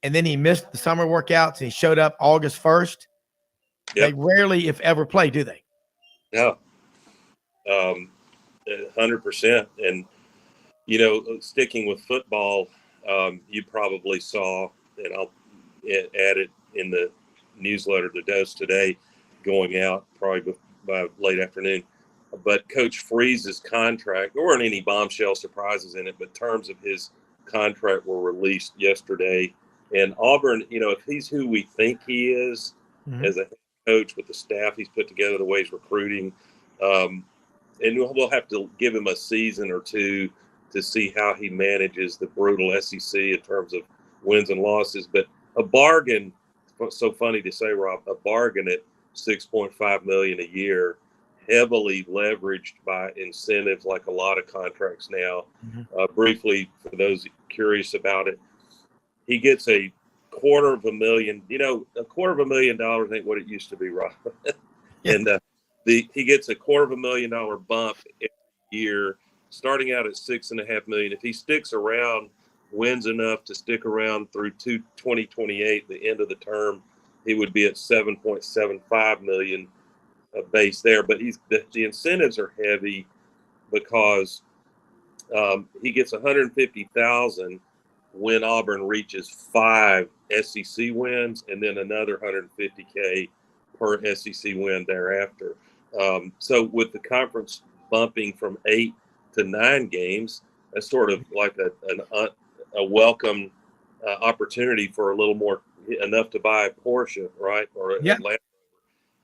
and then he missed the summer workouts and he showed up August 1st, they rarely, if ever, play, do they? No, 100%. And sticking with football, you probably saw, and I'll add it in the newsletter, the dose today, going out probably by late afternoon. But Coach Freeze's contract, there weren't any bombshell surprises in it, but terms of his contract were released yesterday. And Auburn, if he's who we think he is as a head coach with the staff he's put together, the way he's recruiting, and we'll have to give him a season or 2 to see how he manages the brutal SEC in terms of wins and losses. But a bargain, so funny to say, Rob, a bargain at $6.5 million a year, heavily leveraged by incentives like a lot of contracts now. Briefly, for those curious about it, he gets a $250,000. A $250,000 ain't what it used to be, Rob. And he gets a $250,000 bump every year, starting out at $6.5 million. If he sticks around, wins enough to stick around through 2028, the end of the term, he would be at $7.75 million base there. But the incentives are heavy because he gets $150,000 when Auburn reaches 5 SEC wins, and then another $150K per SEC win thereafter. So with the conference bumping from 8 to 9 games, that's sort of like a welcome opportunity for a little more, enough to buy a Porsche, right? Or a Land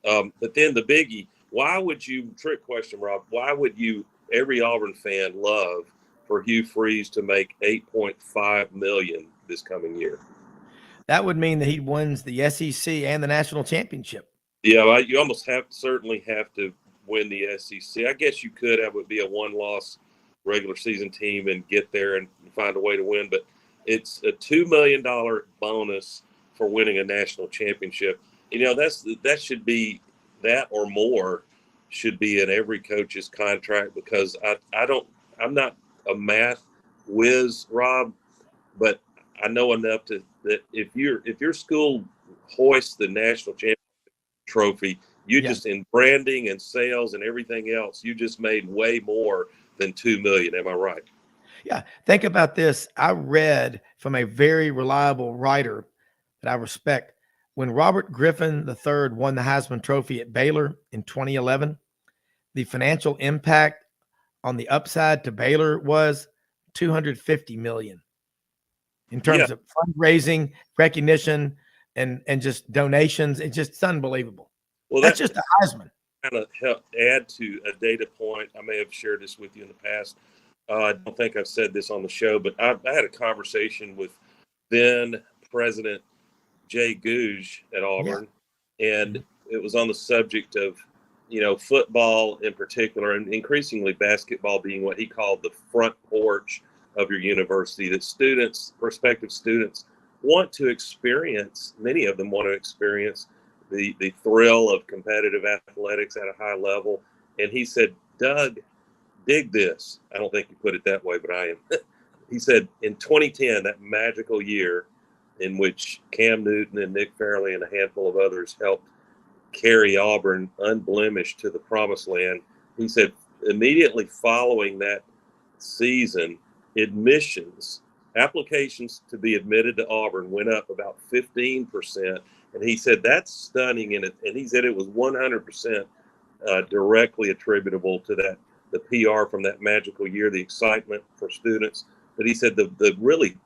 Rover. But then the biggie, trick question, Rob, why would every Auburn fan love for Hugh Freeze to make $8.5 million this coming year? That would mean that he wins the SEC and the national championship. Yeah, you almost certainly have to win the SEC. I guess you could have it be a one-loss regular season team and get there and find a way to win, but it's a $2 million bonus for winning a national championship. That should be, that or more should be in every coach's contract, because I'm not a math whiz, Rob, but I know enough that if your school hoists the national championship trophy, just in branding and sales and everything else, you just made way more than $2 million. Am I right? Yeah. Think about this. I read from a very reliable writer that I respect, when Robert Griffin III won the Heisman Trophy at Baylor in 2011, the financial impact on the upside to Baylor was $250 million in terms of fundraising, recognition, and just donations. It's unbelievable. Well, that's just the Heisman. Kind of help add to a data point. I may have shared this with you in the past. I don't think I've said this on the show, but I had a conversation with then President Jay Gouge at Auburn, and it was on the subject of, football in particular, and increasingly basketball being what he called the front porch of your university, that prospective students want to experience, many of them want to experience the thrill of competitive athletics at a high level. And he said, Doug, dig this. I don't think he put it that way, but I am. He said, in 2010, that magical year in which Cam Newton and Nick Fairley and a handful of others helped carry Auburn unblemished to the promised land, he said, immediately following that season, applications to be admitted to Auburn went up about 15%. And he said, that's stunning. And he said it was 100% directly attributable to the PR from that magical year, the excitement for students. But he said the really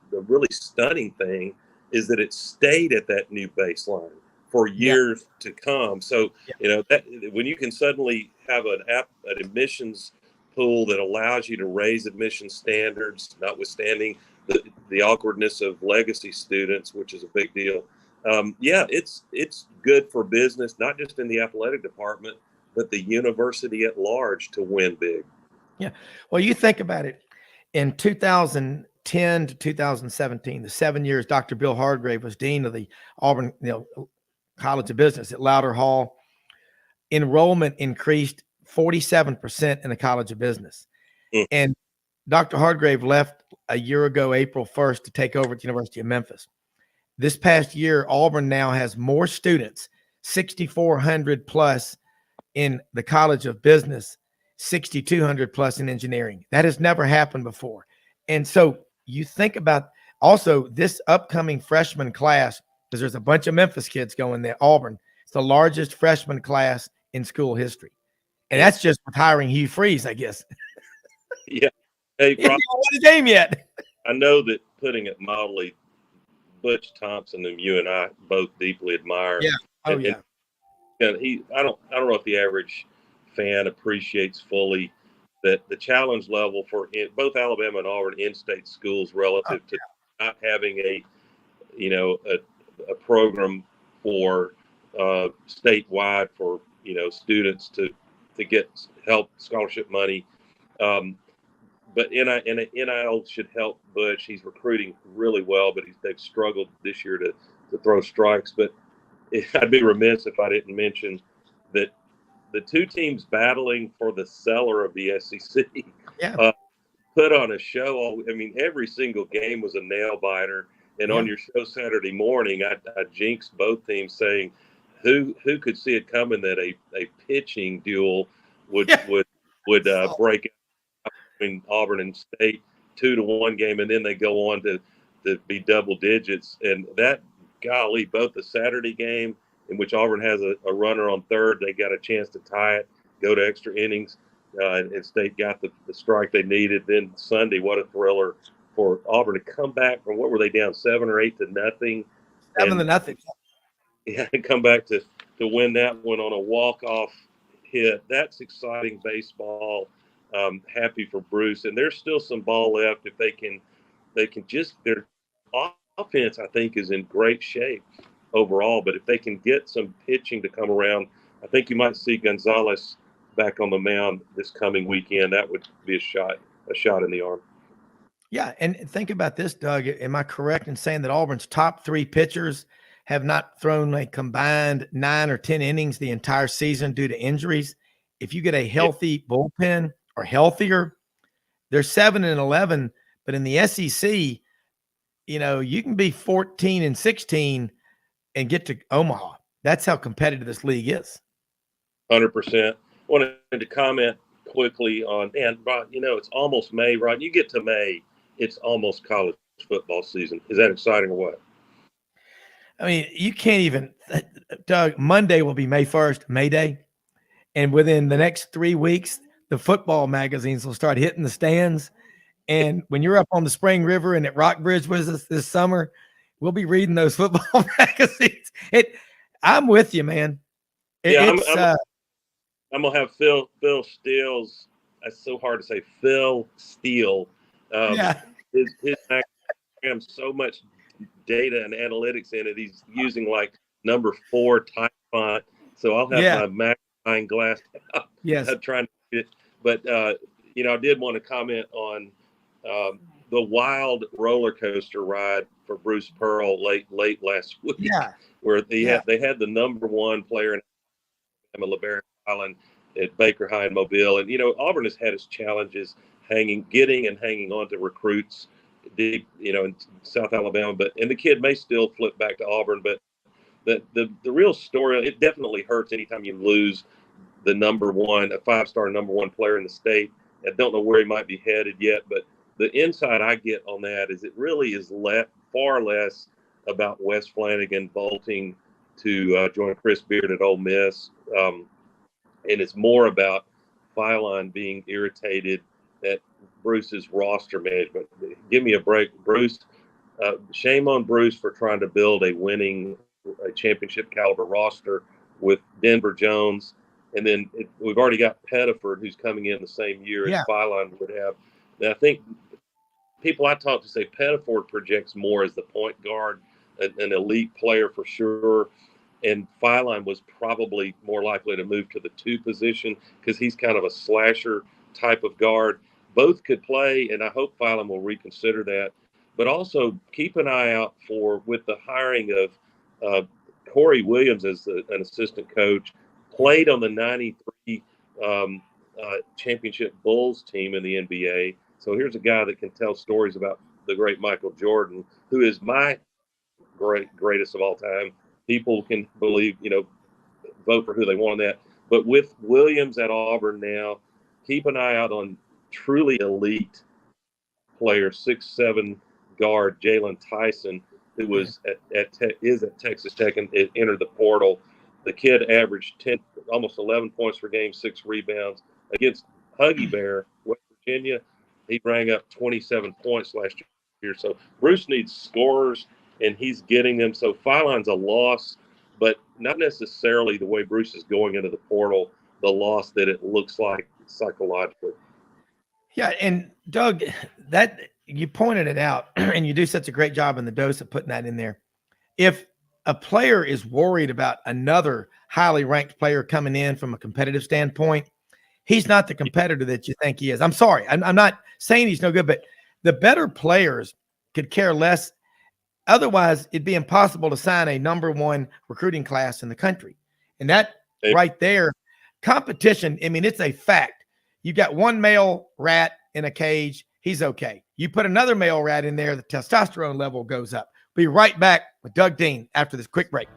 stunning thing is that it stayed at that new baseline for years to come. So, that when you can suddenly have an admissions pool that allows you to raise admission standards, notwithstanding the awkwardness of legacy students, which is a big deal. It's good for business, not just in the athletic department, but the university at large to win big. Yeah. Well, you think about it. In 2010 to 2017, the 7 years Dr. Bill Hargrave was dean of the Auburn College of Business at Louder Hall, enrollment increased 47% in the College of Business. And Dr. Hargrave left a year ago, April 1st, to take over at the University of Memphis. This past year, Auburn now has more students, 6,400 plus in the College of Business, 6,200 plus in engineering. That has never happened before. And so you think about also this upcoming freshman class, because there's a bunch of Memphis kids going there, Auburn. It's the largest freshman class in school history. And that's just with hiring Hugh Freeze, I guess. Yeah. Hey, Rob, he hasn't won a game yet. I know that, putting it mildly, Butch Thompson and you and I both deeply admire. Yeah. Oh, and I don't know if the average fan appreciates fully that the challenge level for both Alabama and Auburn in-state schools relative to not having a program for statewide for students to get help scholarship money. But NIL should help Butch. He's recruiting really well, but they've struggled this year to throw strikes. But I'd be remiss if I didn't mention that the two teams battling for the cellar of the SEC put on a show. I mean, every single game was a nail biter. And on your show Saturday morning, I jinxed both teams, saying, "Who could see it coming that a pitching duel would break out between Auburn and State, 2-1 game, and then they go on to be double digits." And that, golly, both the Saturday game in which Auburn has a runner on third, they got a chance to tie it, go to extra innings, and State got the strike they needed. Then Sunday, what a thriller for Auburn to come back from, what were they down, 7 or 8 to nothing? 7-0. Yeah, and come back to win that one on a walk-off hit. That's exciting baseball. Happy for Bruce, and there's still some ball left if they can just, their offense I think is in great shape overall. But if they can get some pitching to come around, I think you might see Gonzalez back on the mound this coming weekend. That would be a shot in the arm. Yeah, and think about this, Doug. Am I correct in saying that Auburn's top 3 pitchers have not thrown a combined 9 or 10 innings the entire season due to injuries? If you get a healthy bullpen or healthier, they're 7-11. But in the SEC, you can be 14-16 and get to Omaha. That's how competitive this league is. 100%. Wanted to comment quickly on, and Rod, it's almost May, Rod. You get to May, it's almost college football season. Is that exciting or what? I mean, you can't even, Doug, Monday will be May 1st, May Day. And within the next 3 weeks, the football magazines will start hitting the stands. And when you're up on the Spring River and at Rockbridge with us this summer, we'll be reading those football magazines. I'm with you, man. I'm going to have Phil Steele's, that's so hard to say, Phil Steele. His program, so much data and analytics in it. He's using like number 4 type font. So I'll have my magnifying glass out. Yes. I'm trying to get it. But, I did want to comment on the wild roller coaster ride for Bruce Pearl late last week. Yeah. Where they had the number 1 player in LeBaron Island at Baker High in Mobile. And, Auburn has had its challenges getting and hanging on to recruits deep, in South Alabama. And the kid may still flip back to Auburn. But the real story, it definitely hurts anytime you lose the number 1, a 5-star number 1 player in the state. I don't know where he might be headed yet, but the insight I get on that is it really is far less about Wes Flanagan bolting to join Chris Beard at Ole Miss. And it's more about Phylon being irritated at Bruce's roster management. Give me a break, Bruce. Shame on Bruce for trying to build a championship caliber roster with Denver Jones. And then we've already got Pettiford, who's coming in the same year as Phylon would have. And I think people I talk to say Pettiford projects more as the point guard, an elite player for sure. And Phylon was probably more likely to move to the 2 position because he's kind of a slasher type of guard. Both could play, and I hope Phylon will reconsider that. But also keep an eye out with the hiring of Corey Williams as an assistant coach, played on the 93 championship Bulls team in the NBA. So here's a guy that can tell stories about the great Michael Jordan, who is my greatest of all time. People can believe, vote for who they want on that. But with Williams at Auburn now, keep an eye out on truly elite players, 6'7" guard Jalen Tyson, who was is at Texas Tech and entered the portal. The kid averaged almost 11 points per game, 6 rebounds. Against Huggy Bear, West Virginia, he rang up 27 points last year. So Bruce needs scorers, and he's getting them. So Phylon's a loss, but not necessarily the way Bruce is going into the portal, the loss that it looks like psychologically. Yeah, and Doug, that you pointed it out, and you do such a great job in the dose of putting that in there. If a player is worried about another highly ranked player coming in from a competitive standpoint, he's not the competitor that you think he is. I'm sorry. I'm not saying he's no good, but the better players could care less. Otherwise, it'd be impossible to sign a number one recruiting class in the country. And that right there, competition, I mean, it's a fact. You got one male rat in a cage, he's okay. You put another male rat in there, the testosterone level goes up. Be right back with Doug Dean after this quick break.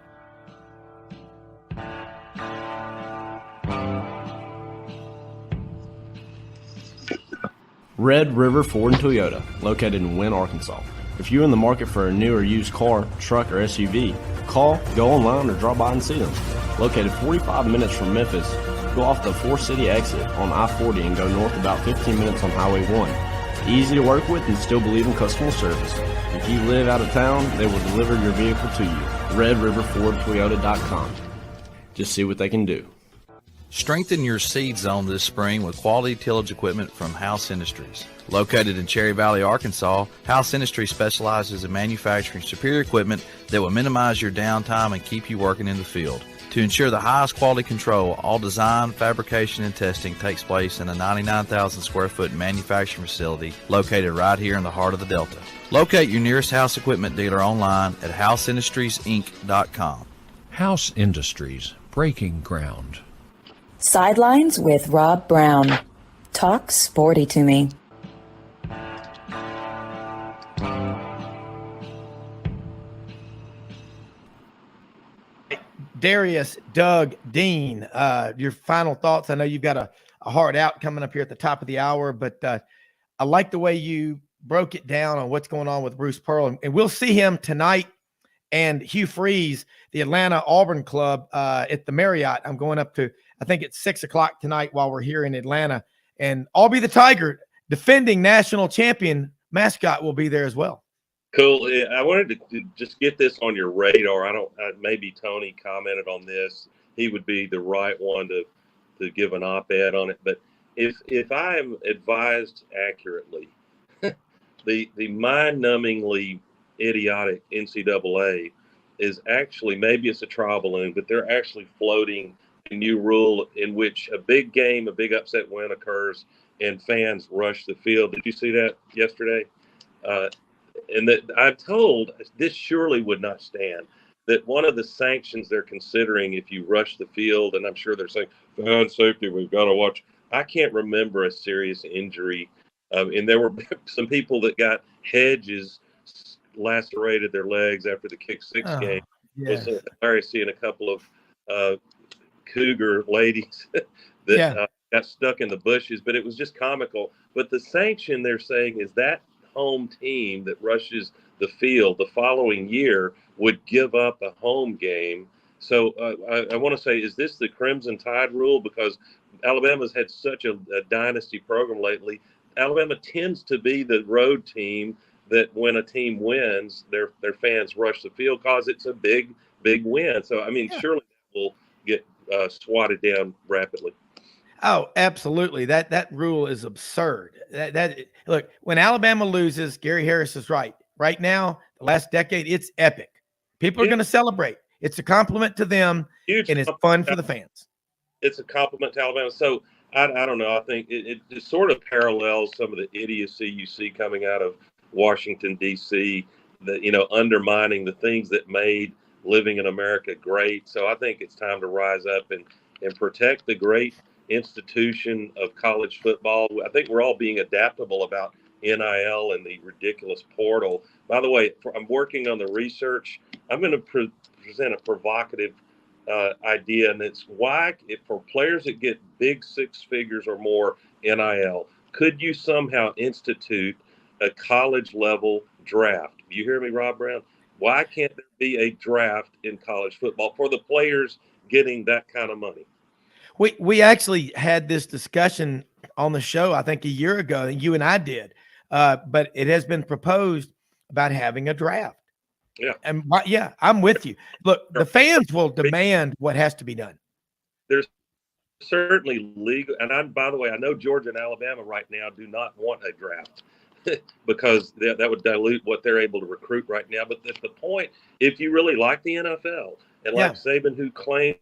Red River Ford and Toyota, located in Wynne, Arkansas. If you're in the market for a new or used car, truck, or SUV, call, go online, or drop by and see them. Located 45 minutes from Memphis, go off the 4-city exit on I-40 and go north about 15 minutes on Highway 1. Easy to work with and still believe in customer service. If you live out of town, they will deliver your vehicle to you. RedRiverFordToyota.com. Just see what they can do. Strengthen your seed zone this spring with quality tillage equipment from House Industries. Located in Cherry Valley, Arkansas, House Industries specializes in manufacturing superior equipment that will minimize your downtime and keep you working in the field. To ensure the highest quality control, all design, fabrication, and testing takes place in a 99,000 square foot manufacturing facility located right here in the heart of the Delta. Locate your nearest House equipment dealer online at houseindustriesinc.com. House Industries, breaking ground. Sidelines with Rob Browne. Talk sporty to me. Darius, Doug, Dean, your final thoughts. I know you've got a hard out coming up here at the top of the hour, but I like the way you broke it down on what's going on with Bruce Pearl. And we'll see him tonight and Hugh Freeze, the Atlanta Auburn Club at the Marriott. I'm going up to, I think it's 6 o'clock tonight while we're here in Atlanta. And Albie the Tiger, defending national champion mascot, will be there as well. Cool. I wanted to just get this on your radar. Maybe Tony commented on this. He would be the right one to give an op-ed on it. But if I am advised accurately, the mind-numbingly idiotic NCAA is actually, maybe it's a trial balloon, but they're actually floating a new rule in which a big game, a big upset win occurs, and fans rush the field. Did you see that yesterday? And that I'm told this surely would not stand. That one of the sanctions they're considering if you rush the field, and I'm sure they're saying fan safety, we've got to watch. I can't remember a serious injury, and there were some people that got hedges lacerated their legs after the Kick Six game. Yes. It was hilarious seeing a couple of cougar ladies that got stuck in the bushes, but it was just comical. But the sanction they're saying is that home team that rushes the field the following year would give up a home game. So I want to say, is this the Crimson Tide rule? Because Alabama's had such a dynasty program lately. Alabama tends to be the road team that when a team wins, their fans rush the field because it's a big win. So, I mean, surely that will get swatted down rapidly. Oh, absolutely. That rule is absurd. Look, when Alabama loses, Gary Harris is right. Right now, the last decade, it's epic. People are going to celebrate. It's a compliment to them, and it's fun for the fans. It's a compliment to Alabama. So I don't know. I think it sort of parallels some of the idiocy you see coming out of Washington, D.C., undermining the things that made living in America great. So I think it's time to rise up and protect the great institution of college football. I think we're all being adaptable about NIL and the ridiculous portal. By the way, I'm working on the research. I'm going to present a provocative idea, and it's why, if for players that get big 6 figures or more NIL, could you somehow institute a college level draft? You hear me, Rob Browne? Why can't there be a draft in college football for the players getting that kind of money? We actually had this discussion on the show, I think a year ago, and you and I did. But it has been proposed about having a draft. Yeah. And I'm with you. Look, the fans will demand what has to be done. certainly legal. And by the way, I know Georgia and Alabama right now do not want a draft because that would dilute what they're able to recruit right now. But the point, if you really like the NFL and like Saban, who claimed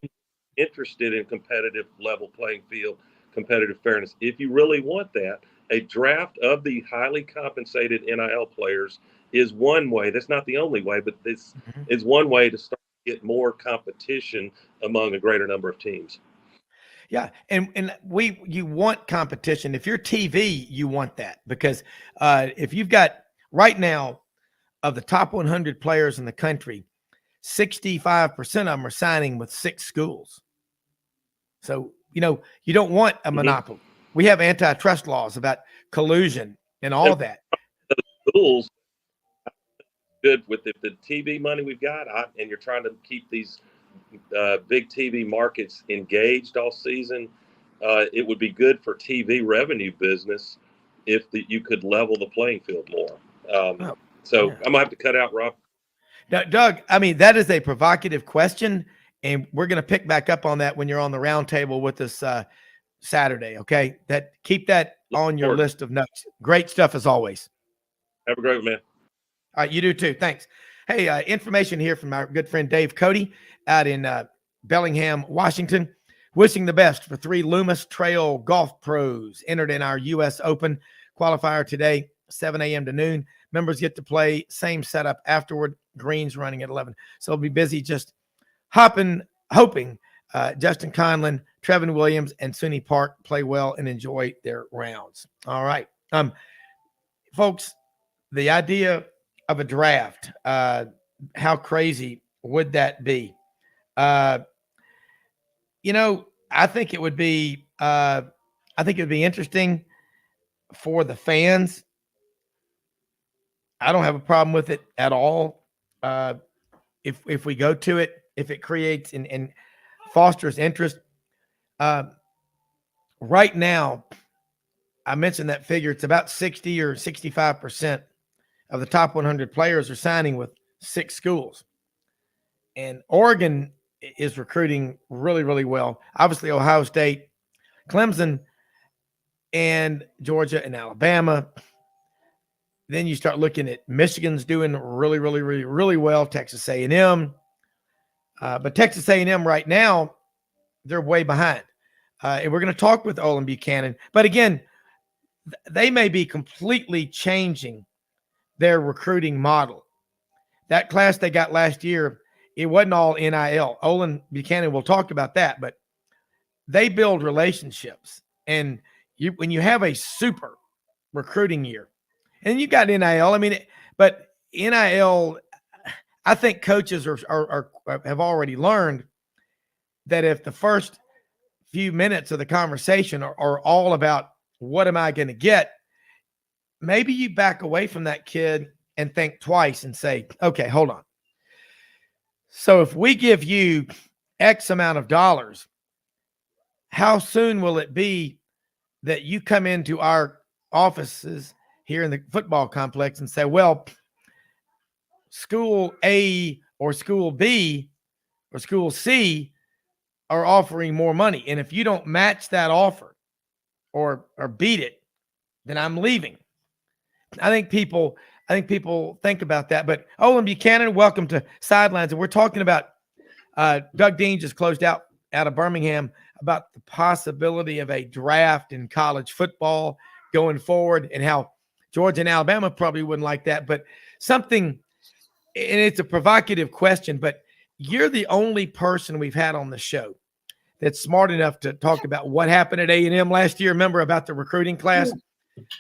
interested in competitive level playing field, competitive fairness, if you really want that, a draft of the highly compensated NIL players is one way. That's not the only way, but this is one way to start to get more competition among a greater number of teams. Yeah, and you want competition. If you're TV, you want that, because if you've got right now of the top 100 players in the country, 65% of them are signing with 6 schools. So, you don't want a monopoly. We have antitrust laws about collusion and all that. Schools good with the TV money we've got, and you're trying to keep these big TV markets engaged all season. It would be good for TV revenue business if you could level the playing field more. I'm gonna have to cut out, Rob. Now, Doug, I mean, that is a provocative question, and we're going to pick back up on that when you're on the round table with us Saturday. Okay, keep that on your list of notes. Great stuff as always. Have a great one, man. All right, you do too. Thanks. Hey, information here from our good friend Dave Cody out in Bellingham, Washington. Wishing the best for 3 Loomis Trail golf pros entered in our U.S. Open qualifier today, 7 a.m. to noon. Members get to play same setup afterward. Greens running at 11. So we'll be busy just hoping Justin Conlon, Trevin Williams, and SUNY Park play well and enjoy their rounds. All right. Folks, the idea of a draft, how crazy would that be? I think it would be interesting for the fans. I don't have a problem with it at all. If we go to it, if it creates and fosters interest. Right now, I mentioned that figure. It's about 60 or 65% of the top 100 players are signing with 6 schools. And Oregon is recruiting really, really well. Obviously, Ohio State, Clemson, and Georgia and Alabama. Then you start looking at Michigan's doing really, really, really, really well. Texas A&M. But Texas A&M right now, they're way behind. And we're going to talk with Olin Buchanan. But again, they may be completely changing their recruiting model. That class they got last year, it wasn't all NIL. Olin Buchanan will talk about that, but they build relationships. And when you have a super recruiting year, and you got NIL, but NIL, I think coaches have already learned that if the first few minutes of the conversation are all about what am I going to get, maybe you back away from that kid and think twice and say, okay, hold on. So if we give you X amount of dollars, how soon will it be that you come into our offices here in the football complex and say, well, school A or school B or school C are offering more money. And if you don't match that offer or beat it, then I'm leaving. I think people think about that. But Olin Buchanan, welcome to Sidelines. And we're talking about Doug Dean just closed out of Birmingham about the possibility of a draft in college football going forward and how Georgia and Alabama probably wouldn't like that. But something, and it's a provocative question, but you're the only person we've had on the show that's smart enough to talk about what happened at A&M last year. Remember about the recruiting class?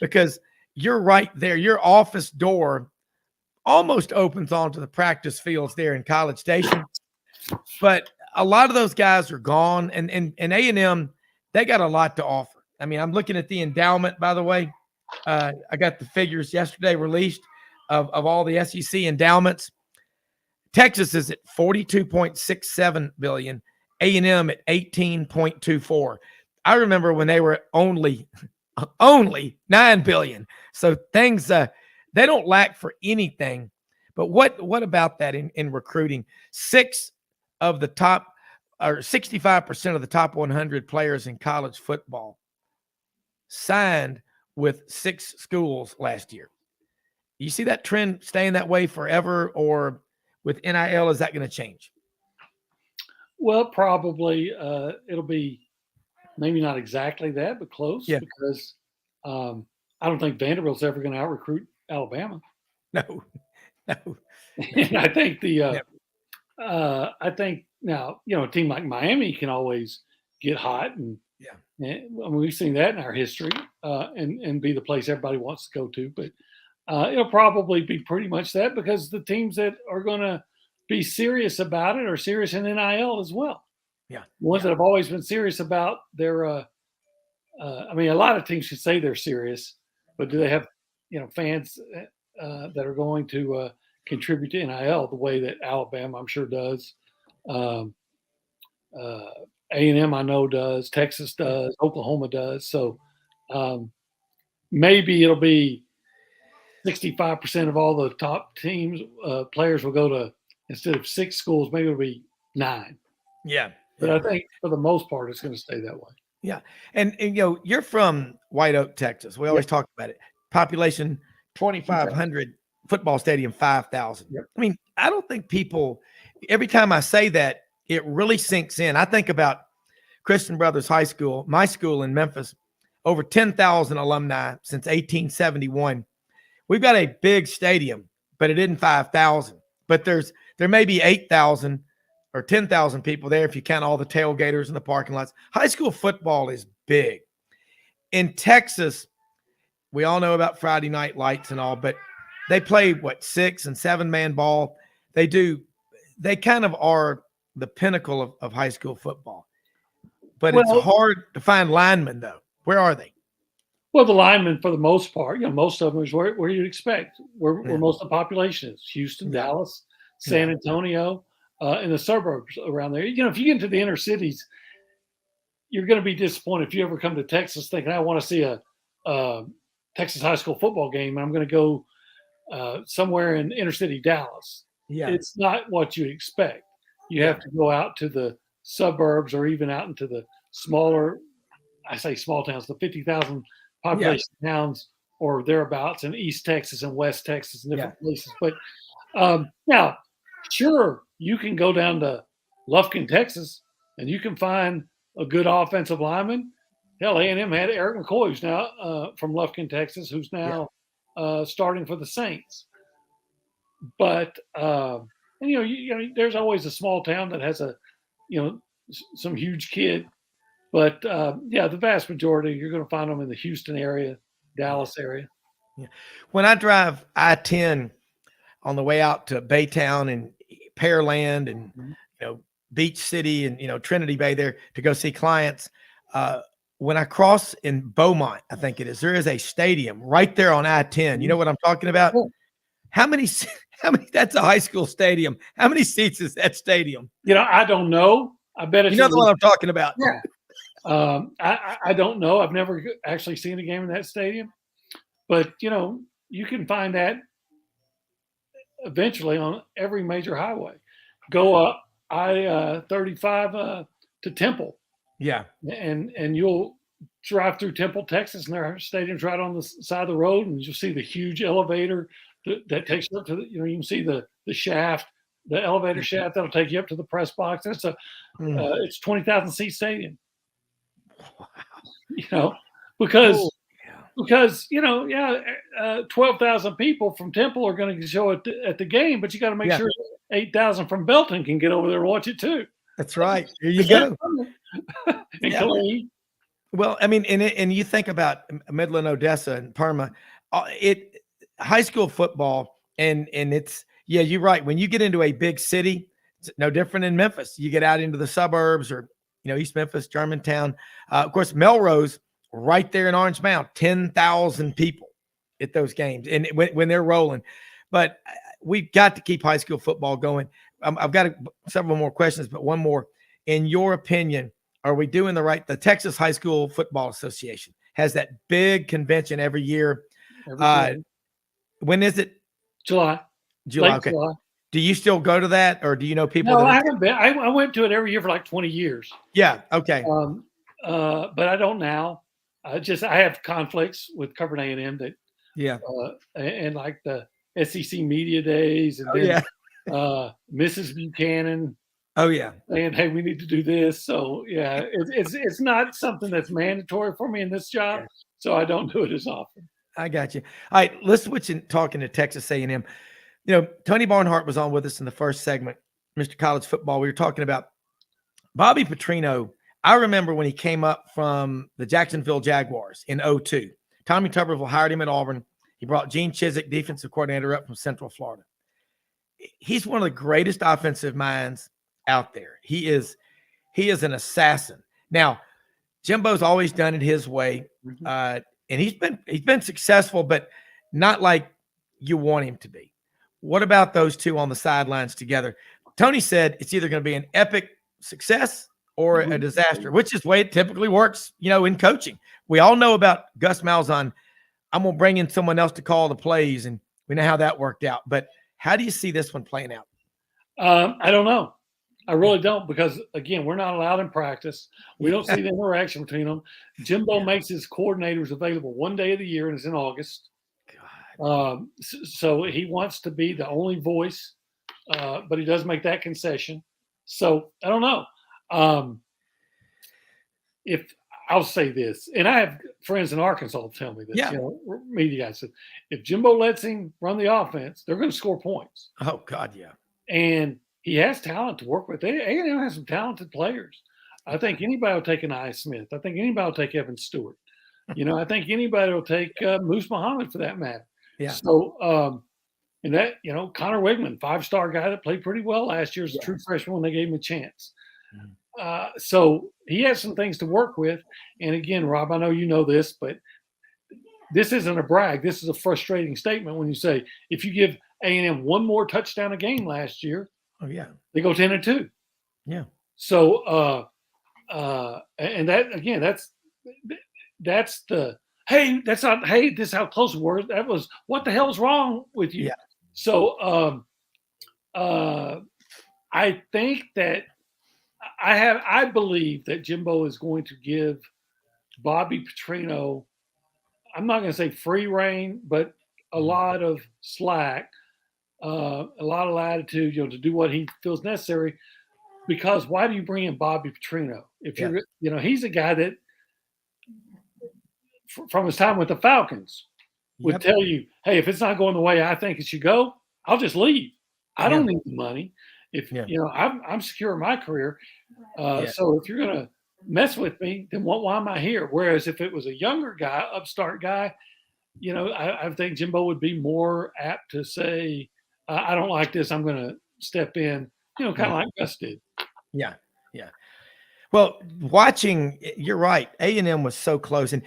Because you're right there. Your office door almost opens onto the practice fields there in College Station. But a lot of those guys are gone. And A&M, they got a lot to offer. I'm looking at the endowment, by the way. I got the figures yesterday released of all the SEC endowments. Texas is at $42.67 billion, A&M at $18.24. I remember when they were only $9 billion. So things they don't lack for anything. But what about that in recruiting? 6 of the top or 65% of the top 100 players in college football signed with 6 schools last year. You see that trend staying that way forever, or with NIL, is that going to change? Well, probably it'll be maybe not exactly that, but close, because I don't think Vanderbilt's ever going to out-recruit Alabama. No. And I think I think now, a team like Miami can always get hot, and we've seen that in our history, and be the place everybody wants to go to. But it'll probably be pretty much that, because the teams that are going to be serious about it are serious in NIL as well. Yeah, ones that have always been serious about their. I mean, a lot of teams should say they're serious, but do they have fans that are going to contribute to NIL the way that Alabama, I'm sure, does. A&M, I know, does. Texas does. Oklahoma does. So maybe it'll be 65% of all the top teams, players will go to, instead of 6 schools, maybe it'll be 9. Yeah. But I think for the most part, it's going to stay that way. Yeah. And you're from White Oak, Texas. We always talk about it. Population 2,500, football stadium 5,000. I mean, I don't think people, every time I say that, it really sinks in. I think about Christian Brothers High School, my school in Memphis, over 10,000 alumni since 1871. We've got a big stadium, but it isn't 5,000. But there may be 8,000 or 10,000 people there if you count all the tailgaters in the parking lots. High school football is big. In Texas, we all know about Friday night lights and all, but they play 6 and 7 man ball. They kind of are the pinnacle of high school football. But it's hard to find linemen, though. Where are they? Well, the linemen, for the most part, most of them is where you'd expect, where most of the population is. Houston, Dallas, San Antonio, in the suburbs around there. If you get into the inner cities, you're going to be disappointed if you ever come to Texas thinking, I want to see a Texas high school football game, and I'm going to go somewhere in inner city Dallas. Yeah. It's not what you expect. You have to go out to the suburbs, or even out into the smaller, I say small towns, the 50,000 population towns or thereabouts in East Texas and West Texas and different places. But now, sure, you can go down to Lufkin, Texas, and you can find a good offensive lineman. Hell, A&M had Eric McCoy, who's now from Lufkin, Texas, who's now starting for the Saints. But there's always a small town that has some huge kid. But the vast majority, you're going to find them in the Houston area, Dallas area. Yeah. When I drive I-10 on the way out to Baytown and Pearland and Beach City and Trinity Bay there to go see clients, when I cross in Beaumont, I think it is, there is a stadium right there on I-10. You know what I'm talking about? Cool. How many? That's a high school stadium. How many seats is that stadium? I don't know. I bet it's the one I'm talking about. Yeah. I don't know. I've never actually seen a game in that stadium, but you can find that eventually on every major highway. Go up I-35 to Temple. Yeah, and you'll drive through Temple, Texas, and their stadium's right on the side of the road, and you'll see the huge elevator that takes you up to you can see the shaft, the elevator shaft that'll take you up to the press box. It's it's 20,000 seat stadium. Wow. Because 12,000 people from Temple are going to show at the game, but you got to make sure 8,000 from Belton can get over there and watch it too. That's right. Here you go. Well, I mean, and you think about Midland, Odessa, and Parma, high school football, and it's you're right. When you get into a big city, it's no different in Memphis. You get out into the suburbs, or East Memphis, Germantown. Of course, Melrose, right there in Orange Mound, 10,000 people at those games, and when they're rolling. But we've got to keep high school football going. I've got several more questions, but one more. In your opinion, are we doing the right? The Texas High School Football Association has that big convention every year. When is it? July. Okay. July. Do you still go to that, or do you know people? No, I haven't been. I went to it every year for like 20 years. Yeah. Okay. But I don't now. I have conflicts with covering A&M that, Yeah. and like the SEC media days, and Mrs. Buchanan. Oh yeah. Saying, hey, we need to do this. So yeah, it's not something that's mandatory for me in this job, so I don't do it as often. I got you. All right, let's switch in talking to Texas A&M. You know, Tony Barnhart was on with us in the first segment, Mr. College Football. We were talking about Bobby Petrino. I remember when he came up from the Jacksonville Jaguars in 2002. Tommy Tuberville hired him at Auburn. He brought Gene Chizik, defensive coordinator, up from Central Florida. He's one of the greatest offensive minds out there. He is an assassin. Now, Jimbo's always done it his way, and he's been successful, but not like you want him to be. What about those two on the sidelines together? Tony said it's either going to be an epic success or a disaster, which is the way it typically works, in coaching. We all know about Gus Malzahn. I'm going to bring in someone else to call the plays, and we know how that worked out. But how do you see this one playing out? I don't know. I really don't, because again, we're not allowed in practice. We don't see the interaction between them. Jimbo makes his coordinators available one day of the year, and it's in August. So he wants to be the only voice, but he does make that concession. So I don't know. If I'll say this, and I have friends in Arkansas tell me this, media guys said, if Jimbo lets him run the offense, they're going to score points. Oh God, yeah. And he has talent to work with. A&M has some talented players. I think anybody will take an I. Smith. I think anybody will take Evan Stewart. I think anybody will take Moose Muhammad for that matter. Yeah. So, and that, Connor Wigman, 5-star guy that played pretty well last year as a true freshman when they gave him a chance. So he has some things to work with. And again, Rob, I know you know this, but this isn't a brag. This is a frustrating statement when you say, if you give A&M one more touchdown a game last year, oh yeah, they go 10-2. Yeah. So, and that again, that's the hey, that's not hey, this is how close we were. That was what the hell's wrong with you? Yeah. So, I think that I believe that Jimbo is going to give Bobby Petrino, I'm not going to say free reign, but a lot of slack. A lot of latitude, to do what he feels necessary. Because why do you bring in Bobby Petrino? If you're, he's a guy that, from his time with the Falcons, would tell you, hey, if it's not going the way I think it should go, I'll just leave. I don't need the money. If I'm secure in my career. So if you're going to mess with me, then why am I here? Whereas if it was a younger guy, upstart guy, I think Jimbo would be more apt to say, I don't like this. I'm going to step in, kind of like Gus did. Yeah. Yeah. Well, watching, you're right. A&M was so close. And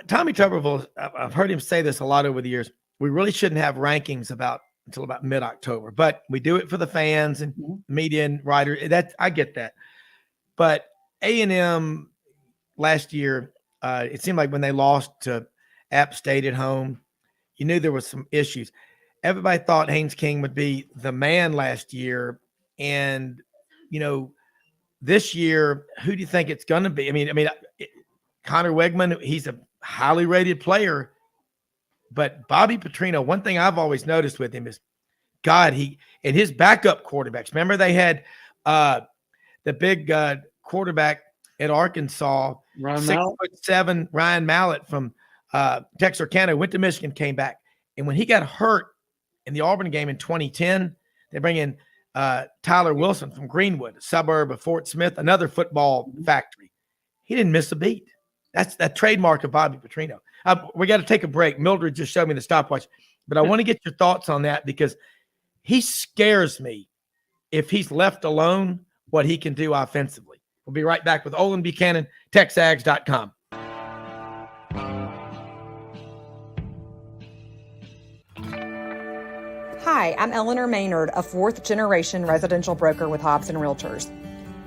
Tommy Tuberville, I've heard him say this a lot over the years. We really shouldn't have rankings until about mid-October, but we do it for the fans and media and writers. I get that. But A&M last year, it seemed like when they lost to App State at home, you knew there was some issues. Everybody thought Haynes King would be the man last year. And, this year, who do you think it's going to be? I mean, Connor Wigman, he's a highly rated player, but Bobby Petrino, one thing I've always noticed with him is, God, and his backup quarterbacks. Remember they had the big quarterback at Arkansas, 6'7" Ryan Mallett from Texarkana, went to Michigan, came back. And when he got hurt in the Auburn game in 2010, they bring in Tyler Wilson from Greenwood, a suburb of Fort Smith, another football factory. He didn't miss a beat. That's that trademark of Bobby Petrino. We got to take a break. Mildred just showed me the stopwatch, but I want to get your thoughts on that because he scares me if he's left alone, what he can do offensively. We'll be right back with Olin Buchanan, TexAgs.com. Hi, I'm Eleanor Maynard, a fourth-generation residential broker with Hobbs & Realtors.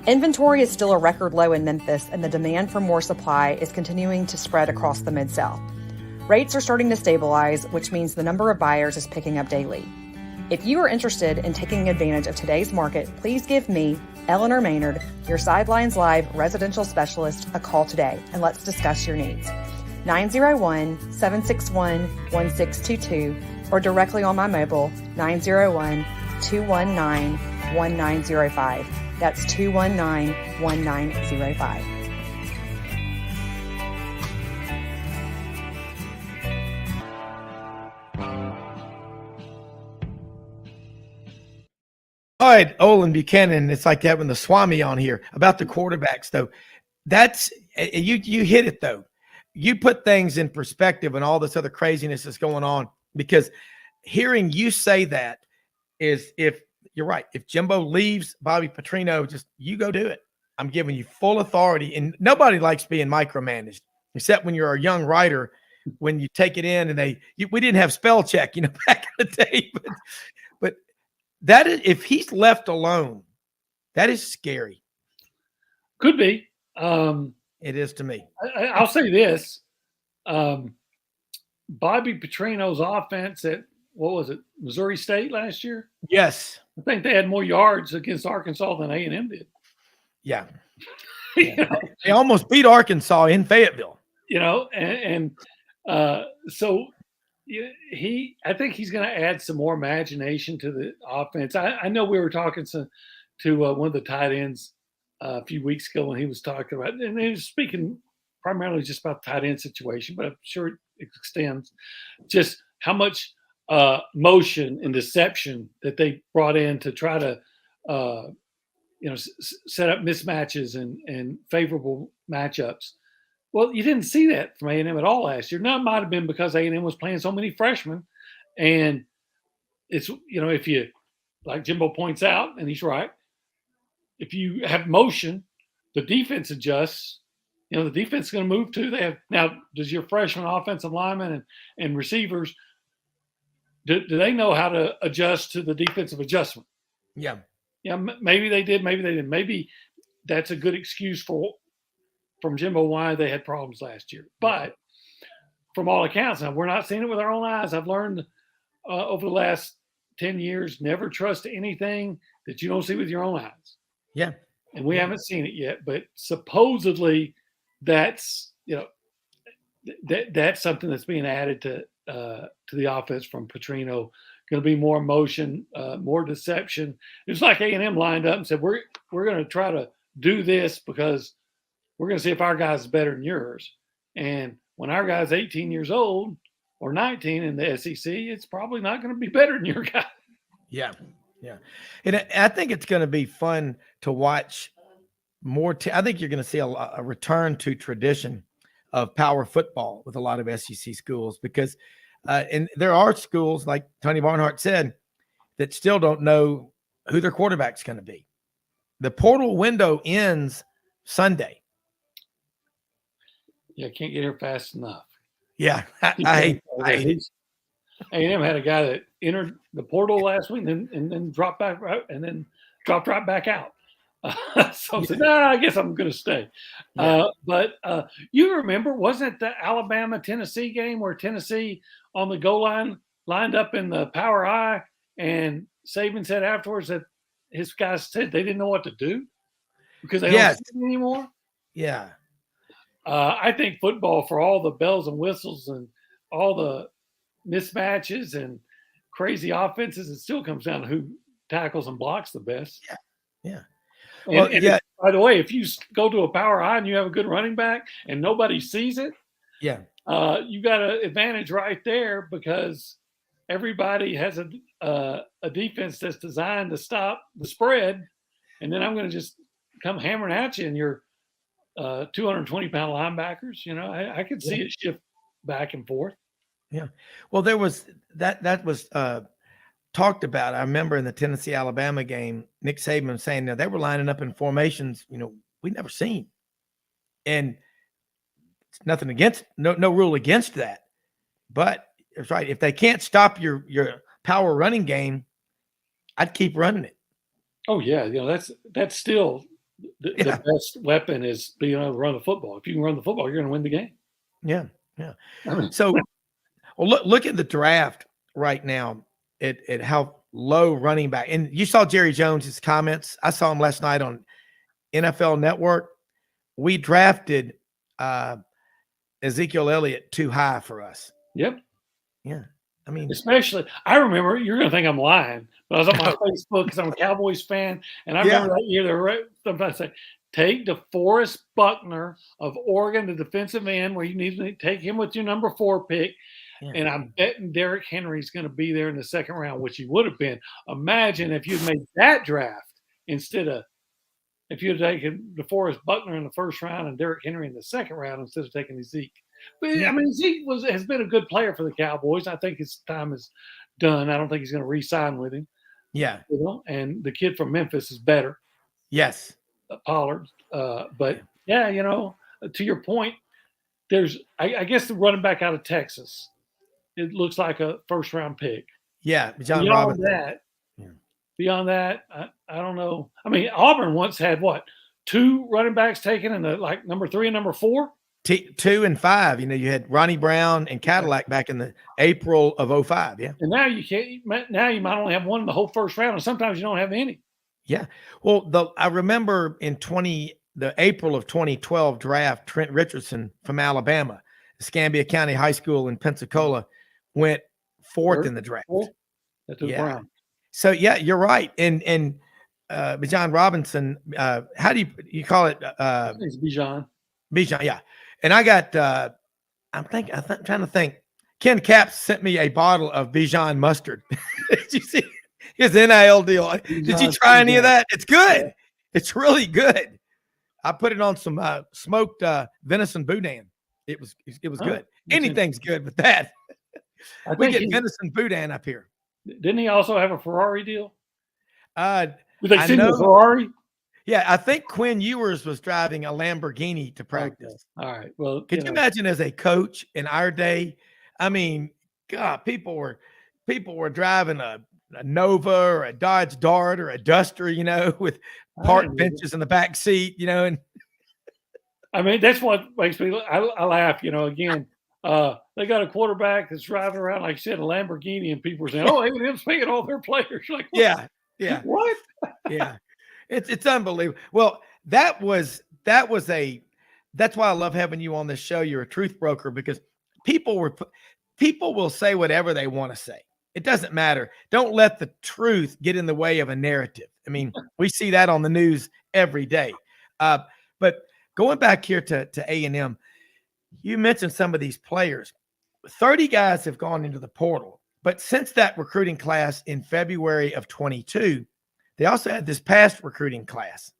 Inventory is still a record low in Memphis, and the demand for more supply is continuing to spread across the Mid-South. Rates are starting to stabilize, which means the number of buyers is picking up daily. If you are interested in taking advantage of today's market, please give me, Eleanor Maynard, your Sidelines Live residential specialist, a call today, and let's discuss your needs. 901-761-1622 or directly on my mobile, 901-219-1905. That's 219-1905. All right, Olin, Buchanan. It's like having the Swami on here about the quarterbacks, though. That's you hit it though. You put things in perspective and all this other craziness that's going on, because hearing you say that is, if you're right, if Jimbo leaves Bobby Petrino, just you go do it. I'm giving you full authority, and nobody likes being micromanaged except when you're a young writer. When you take it in, and we didn't have spell check, back in the day, but that is, if he's left alone, that is scary. Could be. It is to me. I'll say this. Bobby Petrino's offense at, what was it, Missouri State last year? Yes. I think they had more yards against Arkansas than A&M did. Yeah. They almost beat Arkansas in Fayetteville. So I think he's going to add some more imagination to the offense. I know we were talking to one of the tight ends a few weeks ago when he was talking about, and he was speaking primarily just about the tight end situation, but I'm sure it extends just how much motion and deception that they brought in to try to, set up mismatches and favorable matchups. Well, you didn't see that from A&M at all last year. Now, it might have been because A&M was playing so many freshmen. And it's, if you, like Jimbo points out, and he's right, if you have motion, the defense adjusts. The defense is going to move too. Now, does your freshman offensive lineman and receivers, do they know how to adjust to the defensive adjustment? Yeah. Yeah, maybe they did, maybe they didn't. Maybe that's a good excuse from Jimbo why they had problems last year. But from all accounts, now we're not seeing it with our own eyes. I've learned over the last 10 years, never trust anything that you don't see with your own eyes. Yeah. And we haven't seen it yet, but supposedly that's, that's something that's being added to the offense from Petrino. Going to be more motion, more deception. It's like A&M lined up and said, we're going to try to do this because we're going to see if our guy's better than yours. And when our guy's 18 years old or 19 in the SEC, it's probably not going to be better than your guy. Yeah. Yeah. And I think it's going to be fun to watch more. I think you're going to see a return to tradition of power football with a lot of SEC schools, because and there are schools, like Tony Barnhart said, that still don't know who their quarterback's going to be. The portal window ends Sunday. Yeah, can't get here fast enough. Yeah, I hate A&M had a guy that entered the portal last week and then dropped back and then dropped right back out. So I said, I guess I'm going to stay. Yeah. But you remember, wasn't it the Alabama-Tennessee game where Tennessee on the goal line lined up in the power I, and Saban said afterwards that his guys said they didn't know what to do because they don't see it anymore? Yeah. I think football, for all the bells and whistles and all the mismatches and crazy offenses, it still comes down to who tackles and blocks the best. Yeah. Yeah. And by the way, if you go to a power high and you have a good running back and nobody sees it, yeah, you got an advantage right there, because everybody has a defense that's designed to stop the spread, and then I'm going to just come hammering at you, and you're 220-pound linebackers. I could see it shift back and forth. Yeah. Well, there was that was talked about. I remember in the Tennessee-Alabama game, Nick Saban saying that they were lining up in formations, we'd never seen. And it's nothing against, no rule against that. But it's right. If they can't stop your power running game, I'd keep running it. Oh yeah. That's still the best weapon, is being able to run the football. If you can run the football, you're going to win the game. Yeah. Yeah. So, well, look at the draft right now. at how low running back. And you saw Jerry Jones's comments. I saw him last night on NFL Network. We drafted Ezekiel Elliott too high for us. Yep. Yeah. I mean, especially, I remember, you're going to think I'm lying, but I was on my Facebook because I'm a Cowboys fan. And I remember that year, they were sometimes say, take DeForest Buckner of Oregon, the defensive end, where you need to take him with your number 4 pick. Yeah. And I'm betting Derrick Henry's going to be there in the second round, which he would have been. Imagine if you'd made that draft instead of, if you'd taken DeForest Buckner in the first round and Derrick Henry in the second round instead of taking Zeke. But I mean, Zeke has been a good player for the Cowboys. I think his time is done. I don't think he's going to re-sign with him. Yeah. And the kid from Memphis is better. Yes. Pollard. But yeah, to your point, there's, I guess, the running back out of Texas, it looks like a first round pick. Yeah. John Robinson. Beyond that, I don't know. I mean, Auburn once had 2 running backs taken in the number 3 and number 4? 2 and 5. You had Ronnie Brown and Cadillac back in the April of 2005. Yeah. And now you can't. Now you might only have one in the whole first round, and sometimes you don't have any. Yeah. Well, I remember in the April of 2012 draft, Trent Richardson from Alabama, Escambia County High School in Pensacola, went 4th in the draft. That's Brown. So yeah, you're right. And Bijan Robinson, how do you call it? It's Bijan. Bijan, yeah. And I got, I'm trying to think. Ken Capps sent me a bottle of Bijan mustard. Did you see his NIL deal? Did you try any of that? It's good. Yeah. It's really good. I put it on some smoked venison boudin. It was good. Anything's good with that. We get venison boudin up here. Didn't he also have a Ferrari deal? Did they send you a Ferrari? Yeah, I think Quinn Ewers was driving a Lamborghini to practice. Okay. All right. Well, could you imagine as a coach in our day? I mean, God, people were driving a Nova or a Dodge Dart or a Duster, with park benches in the back seat, and I mean, that's what makes me I laugh, again. They got a quarterback that's driving around, like you said, a Lamborghini, and people are saying, "Oh, A&M's paying all their players." Like, what? Yeah. What? Yeah. It's unbelievable. Well, that's why I love having you on this show. You're a truth broker because people will say whatever they want to say. It doesn't matter. Don't let the truth get in the way of a narrative. I mean, we see that on the news every day. But going back here to A&M, you mentioned some of these players. 30 guys have gone into the portal. But since that recruiting class in February of 22, they also had this past recruiting class,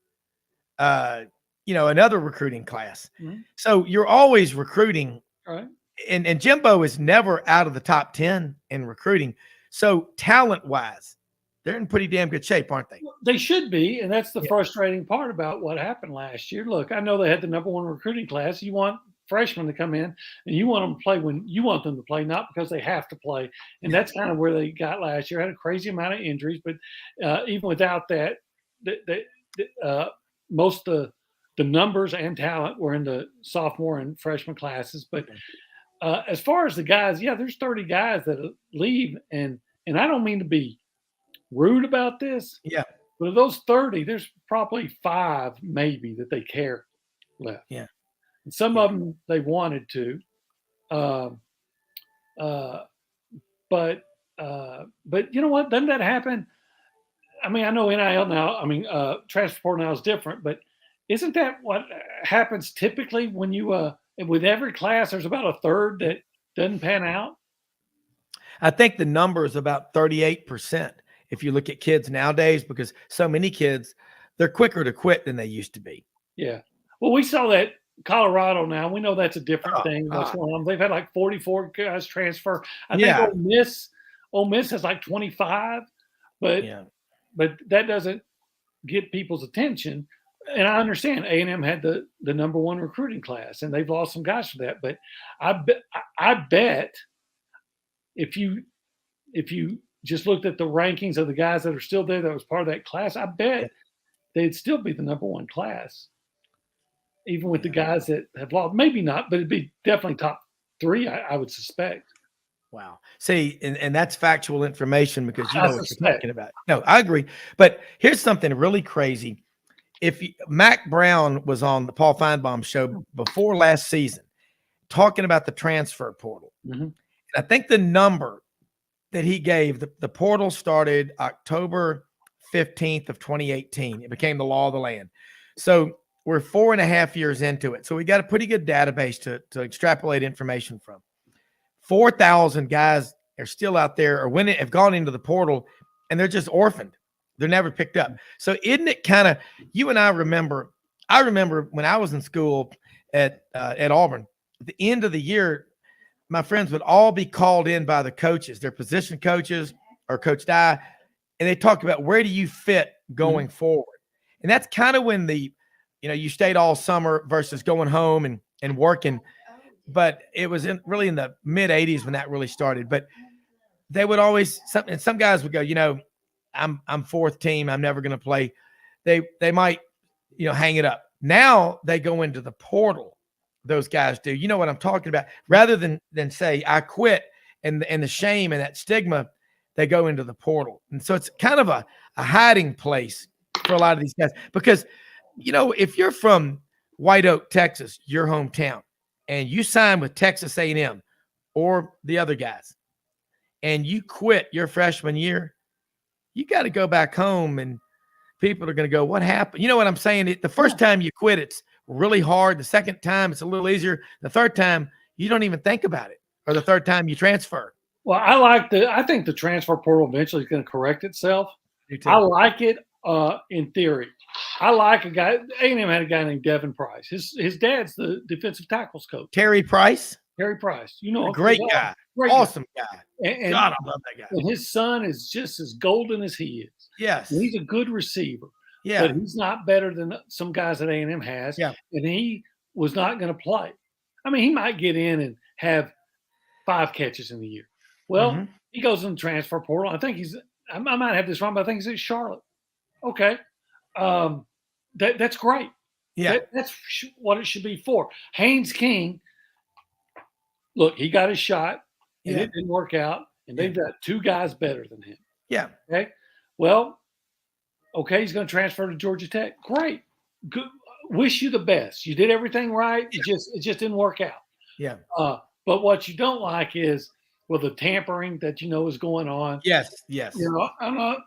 another recruiting class. Mm-hmm. So you're always recruiting. Right. And Jimbo is never out of the top 10 in recruiting. So talent-wise, they're in pretty damn good shape, aren't they? They should be, and that's the frustrating part about what happened last year. Look, I know they had the number 1 recruiting class. You want freshmen to come in, and you want them to play when you want them to play, not because they have to play. And that's kind of where they got last year. Had a crazy amount of injuries, but even without that, most of the numbers and talent were in the sophomore and freshman classes. But as far as the guys, there's 30 guys that leave, and I don't mean to be rude about this. Yeah. But of those 30, there's probably 5 maybe that they care left. Yeah. And some of them they wanted to. But you know what? Doesn't that happen? I mean, I know NIL now, transfer portal now is different, but isn't that what happens typically when you with every class there's about a third that doesn't pan out? I think the number is about 38% if you look at kids nowadays, because so many kids, they're quicker to quit than they used to be. Yeah. Well, we saw that Colorado now. We know that's a different thing. What's going on? They've had like 44 guys transfer. I think Ole Miss has like 25, but that doesn't get people's attention. And I understand A&M had the number 1 recruiting class, and they've lost some guys for that. But I bet if you just looked at the rankings of the guys that are still there that was part of that class, I bet they'd still be the number 1 class, even with the guys that have lost. Maybe not, but it'd be definitely top 3, I would suspect. Wow. See, and that's factual information because you I know what you're suspect. talking about. No, I agree. But here's something really crazy. Mac Browne was on the Paul Feinbaum show before last season talking about the transfer portal. Mm-hmm. And I think the number that he gave, the portal started October 15th of 2018. It became the law of the land. So we're 4.5 years into it. So we got a pretty good database to extrapolate information from. 4,000 guys are still out there or have gone into the portal and they're just orphaned. They're never picked up. So isn't it kind of, you and I remember when I was in school at Auburn, at the end of the year, my friends would all be called in by the coaches, their position coaches or Coach Dye, and they talk about where do you fit going forward. And that's kind of when you stayed all summer versus going home and working. But it was really in the mid 80s when that really started. But they would always, some guys would go, I'm fourth team. I'm never going to play. They might, hang it up. Now they go into the portal. Those guys do. You know what I'm talking about? Rather than say I quit and the shame and that stigma, they go into the portal. And so it's kind of a hiding place for a lot of these guys because, if you're from White Oak, Texas, your hometown, and you sign with Texas A&M or the other guys, and you quit your freshman year, you got to go back home and people are going to go, what happened? You know what I'm saying? The first time you quit, it's really hard. The second time, it's a little easier. The third time, you don't even think about it. Or the third time you transfer. Well, I think the transfer portal eventually is going to correct itself. I like it in theory. I like a guy. A&M had a guy named Devin Price. His dad's the defensive tackles coach. Terry Price. Terry Price. A great guy. Awesome guy. And God, I love that guy. And his son is just as golden as he is. Yes. And he's a good receiver. Yeah. But he's not better than some guys that A&M has. Yeah. And he was not going to play. I mean, he might get in and have 5 catches in the year. Well, he goes in the transfer portal. I think I might have this wrong, but I think he's at Charlotte. Okay. That's great. Yeah. That's what it should be for. Haynes King, look, he got his shot and it didn't work out. And they've got 2 guys better than him. Yeah. Okay. Well, okay, he's going to transfer to Georgia Tech. Great. Good. Wish you the best. You did everything right. Yeah. It just didn't work out. Yeah. But what you don't like is the tampering that is going on. Yes. I'm not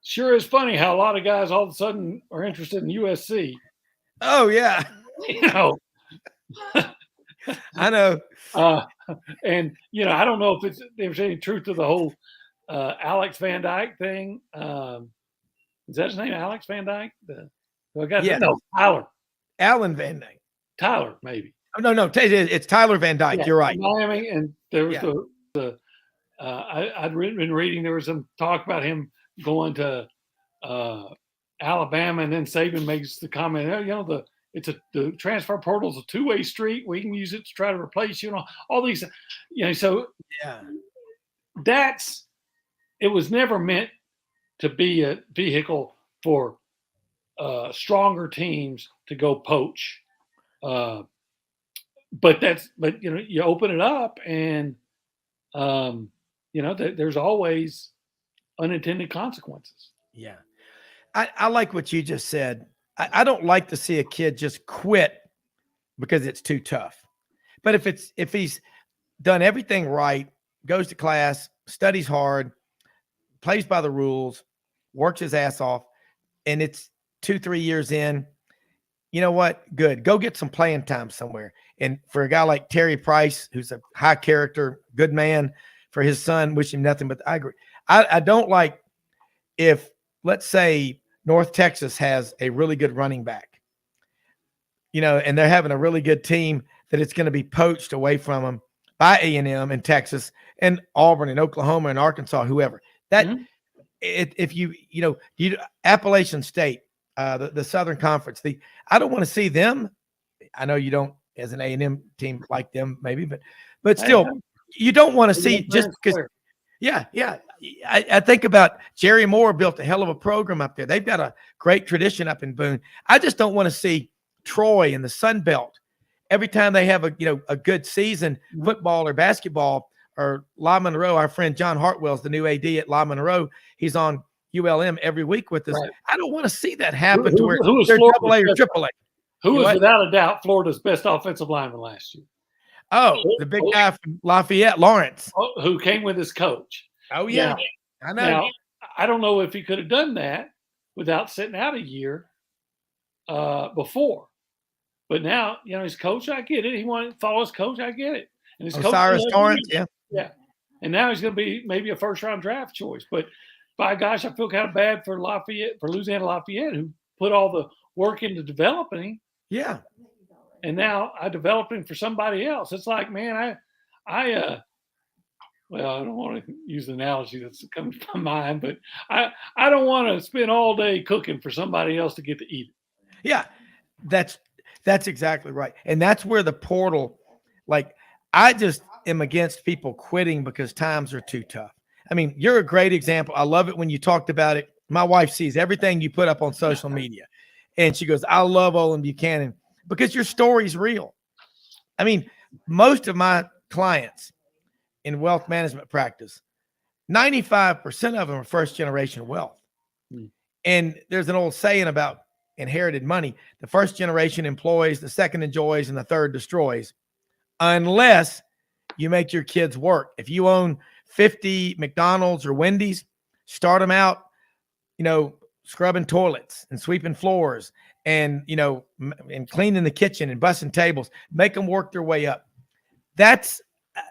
sure. It's funny how a lot of guys all of a sudden are interested in USC. Oh yeah. I know. And I don't know if there's any truth to the whole Alex Van Dyke thing. Is that his name, Alex Van Dyke? Tyler. Alan Van Dyke. Tyler, maybe. Oh, no, it's Tyler Van Dyke. Yeah, You're right. Miami, and there was I'd been reading. There was some talk about him going to Alabama, and then Saban makes the comment, the transfer portal is a 2-way street. We can use it to try to replace all these, So it was never meant to be a vehicle for stronger teams to go poach. But you open it up and there's always unintended consequences. Yeah. I like what you just said. I don't like to see a kid just quit because it's too tough. But if he's done everything right, goes to class, studies hard, plays by the rules, works his ass off, and it's 2-3 years in, you know what? Good. Go get some playing time somewhere. And for a guy like Terry Price, who's a high character, good man, for his son, wish him nothing but I agree. I don't like if, let's say, North Texas has a really good running back, and they're having a really good team, that it's going to be poached away from them by A&M and Texas and Auburn and Oklahoma and Arkansas, whoever. That if you Appalachian State, the Southern Conference, I don't want to see them. I know you don't, as an A&M team, like them maybe, but still, you don't want to see just because. Yeah. I think about Jerry Moore built a hell of a program up there. They've got a great tradition up in Boone. I just don't want to see Troy in the Sun Belt every time they have a good season, football or basketball, or La Monroe. Our friend John Hartwell's the new AD at La Monroe. He's on ULM every week with us. Right. I don't want to see that happen to where they're AA or AAA. Who was without a doubt Florida's best offensive lineman last year? Oh, the big guy from Lafayette, Lawrence. Who came with his coach. Oh, yeah. I know. Now, I don't know if he could have done that without sitting out a year before. But now, his coach, I get it. He wanted to follow his coach, I get it. And his Osiris Torrance, yeah. Yeah. And now he's going to be maybe a first-round draft choice. But, by gosh, I feel kind of bad for Louisiana Lafayette, who put all the work into developing him. Yeah. And now I developed him for somebody else. It's like, man, I don't want to use the analogy that's coming to my mind, but I don't want to spend all day cooking for somebody else to get to eat it. Yeah, that's exactly right. And that's where the portal, like, I just am against people quitting because times are too tough. I mean, you're a great example. I love it when you talked about it. My wife sees everything you put up on social media. And she goes, I love Olin Buchanan because your story's real. I mean, most of my clients in wealth management practice, 95% of them are first generation wealth. And there's an old saying about inherited money. The first generation employs, the second enjoys, and the third destroys, unless you make your kids work. If you own 50 McDonald's or Wendy's, start them out, scrubbing toilets and sweeping floors and, and cleaning the kitchen and bussing tables, make them work their way up. That's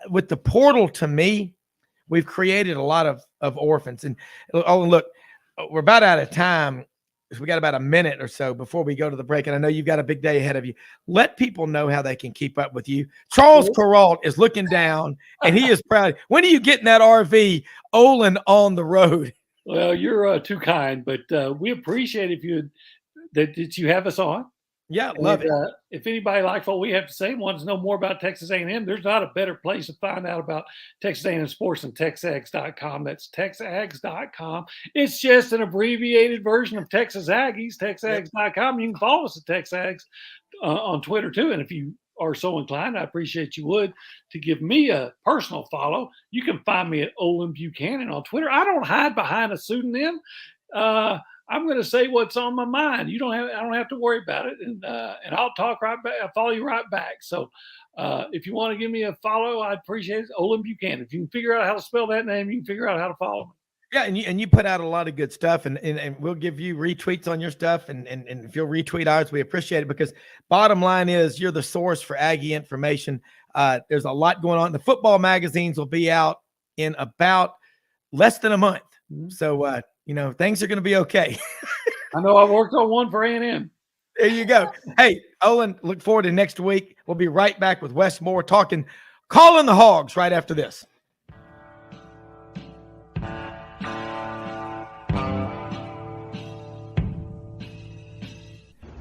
with the portal. To me, we've created a lot of orphans. And look, we're about out of time. We got about a minute or so before we go to the break. And I know you've got a big day ahead of you. Let people know how they can keep up with you. Charles Corralt is looking down and he is proud. When are you getting that RV, Olin, on the road? Well, you're too kind, but we appreciate that you have us on. Yeah, love it. If anybody likes what we have to say and wants to know more about Texas A&M, there's not a better place to find out about Texas A&M sports than TexAgs.com. That's TexAgs.com. It's just an abbreviated version of Texas Aggies, TexAgs.com. You can follow us at TexAgs on Twitter too. And if you are so inclined, I appreciate you would to give me a personal follow. You can find me at Olin Buchanan on Twitter. I don't hide behind a pseudonym. I'm going to say what's on my mind. I don't have to worry about it. And I'll talk right back. I'll follow you right back. So if you want to give me a follow, I'd appreciate it. Olin Buchanan. If you can figure out how to spell that name, you can figure out how to follow me. Yeah. And you put out a lot of good stuff and we'll give you retweets on your stuff. And if you'll retweet ours, we appreciate it because bottom line is you're the source for Aggie information. There's a lot going on. The football magazines will be out in about less than a month. So, things are going to be okay. I know I worked on one for A&M. There you go. Hey, Olin, look forward to next week. We'll be right back with Wess Moore calling the Hogs right after this.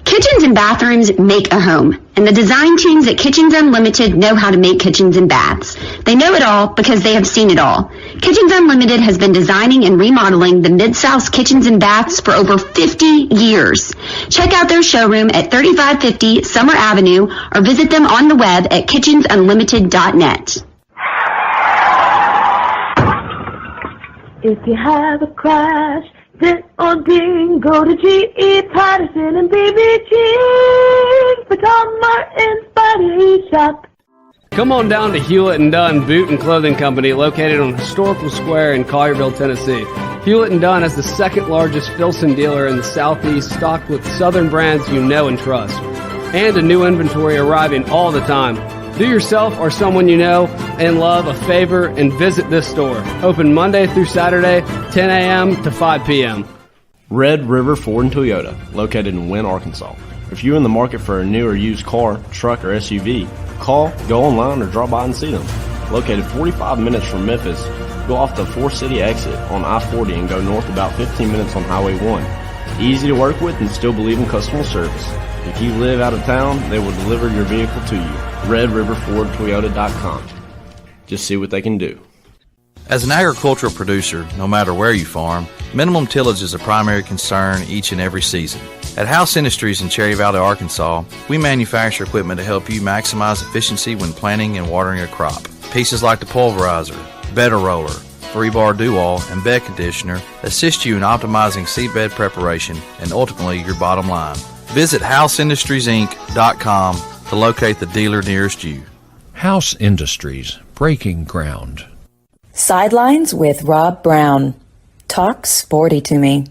Kitchens and bathrooms make a home, and the design teams at Kitchens Unlimited know how to make kitchens and baths. They know it all because they have seen it all. Kitchens Unlimited has been designing and remodeling the Mid-South's kitchens and baths for over 50 years. Check out their showroom at 3550 Summer Avenue or visit them on the web at kitchensunlimited.net. If you have a crash, dent or ding, go to G.E. Patterson and BBG for Tom Martin's Body Shop. Come on down to Hewlett & Dunn Boot and Clothing Company, located on Historical Square in Collierville, Tennessee. Hewlett & Dunn is the second largest Filson dealer in the Southeast, stocked with Southern brands you know and trust. And a new inventory arriving all the time. Do yourself or someone you know and love a favor and visit this store. Open Monday through Saturday, 10 a.m. to 5 p.m. Red River Ford and Toyota, located in Wynne, Arkansas. If you're in the market for a new or used car, truck, or SUV, call, go online, or drop by and see them. Located 45 minutes from Memphis, go off the 4-City exit on I-40 and go north about 15 minutes on Highway 1. Easy to work with and still believe in customer service. If you live out of town, they will deliver your vehicle to you. RedRiverFordToyota.com. Just see what they can do. As an agricultural producer, no matter where you farm, minimum tillage is a primary concern each and every season. At House Industries in Cherry Valley, Arkansas, we manufacture equipment to help you maximize efficiency when planting and watering a crop. Pieces like the pulverizer, better roller, 3-bar do-all, and bed conditioner assist you in optimizing seedbed preparation and ultimately your bottom line. Visit houseindustriesinc.com to locate the dealer nearest you. House Industries, breaking ground. Sidelines with Rob Browne. Talk sporty to me.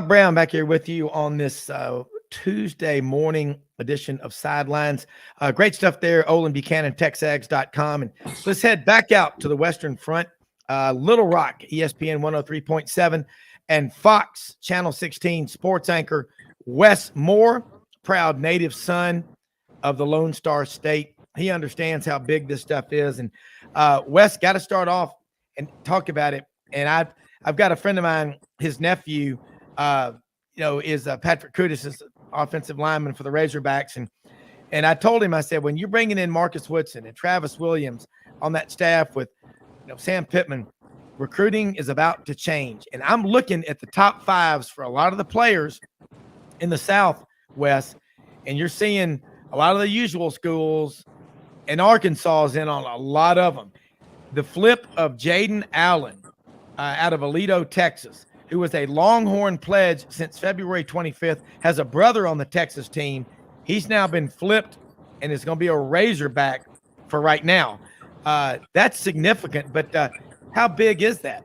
Browne back here with you on this Tuesday morning edition of Sidelines. Great stuff there, Olin, Buchanan, TexAgs.com. And let's head back out to the Western Front. Little Rock, ESPN 103.7, and Fox Channel 16 sports anchor Wess Moore, proud native son of the Lone Star State. He understands how big this stuff is. And Wes, got to start off and talk about it. And I've got a friend of mine, his nephew, is Patrick Kudis, offensive lineman for the Razorbacks. And I told him, I said, when you're bringing in Marcus Woodson and Travis Williams on that staff with Sam Pittman, recruiting is about to change. And I'm looking at the top fives for a lot of the players in the Southwest, and you're seeing a lot of the usual schools, and Arkansas is in on a lot of them. The flip of Jaden Allen out of Aledo, Texas, who was a Longhorn pledge since February 25th, has a brother on the Texas team. He's now been flipped and is going to be a Razorback for right now. That's significant, but how big is that?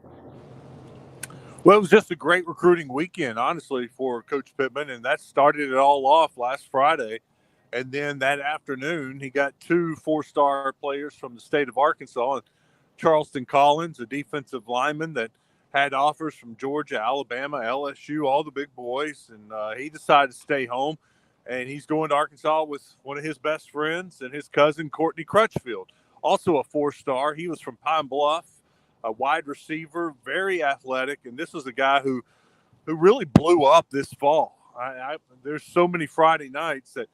Well, it was just a great recruiting weekend, honestly, for Coach Pittman, and that started it all off last Friday. And then that afternoon, he got 2 4-star players from the state of Arkansas, and Charleston Collins, a defensive lineman that had offers from Georgia, Alabama, LSU, all the big boys, and he decided to stay home, and he's going to Arkansas with one of his best friends and his cousin, Courtney Crutchfield, also a 4-star. He was from Pine Bluff, a wide receiver, very athletic, and this was a guy who really blew up this fall. There's so many Friday nights that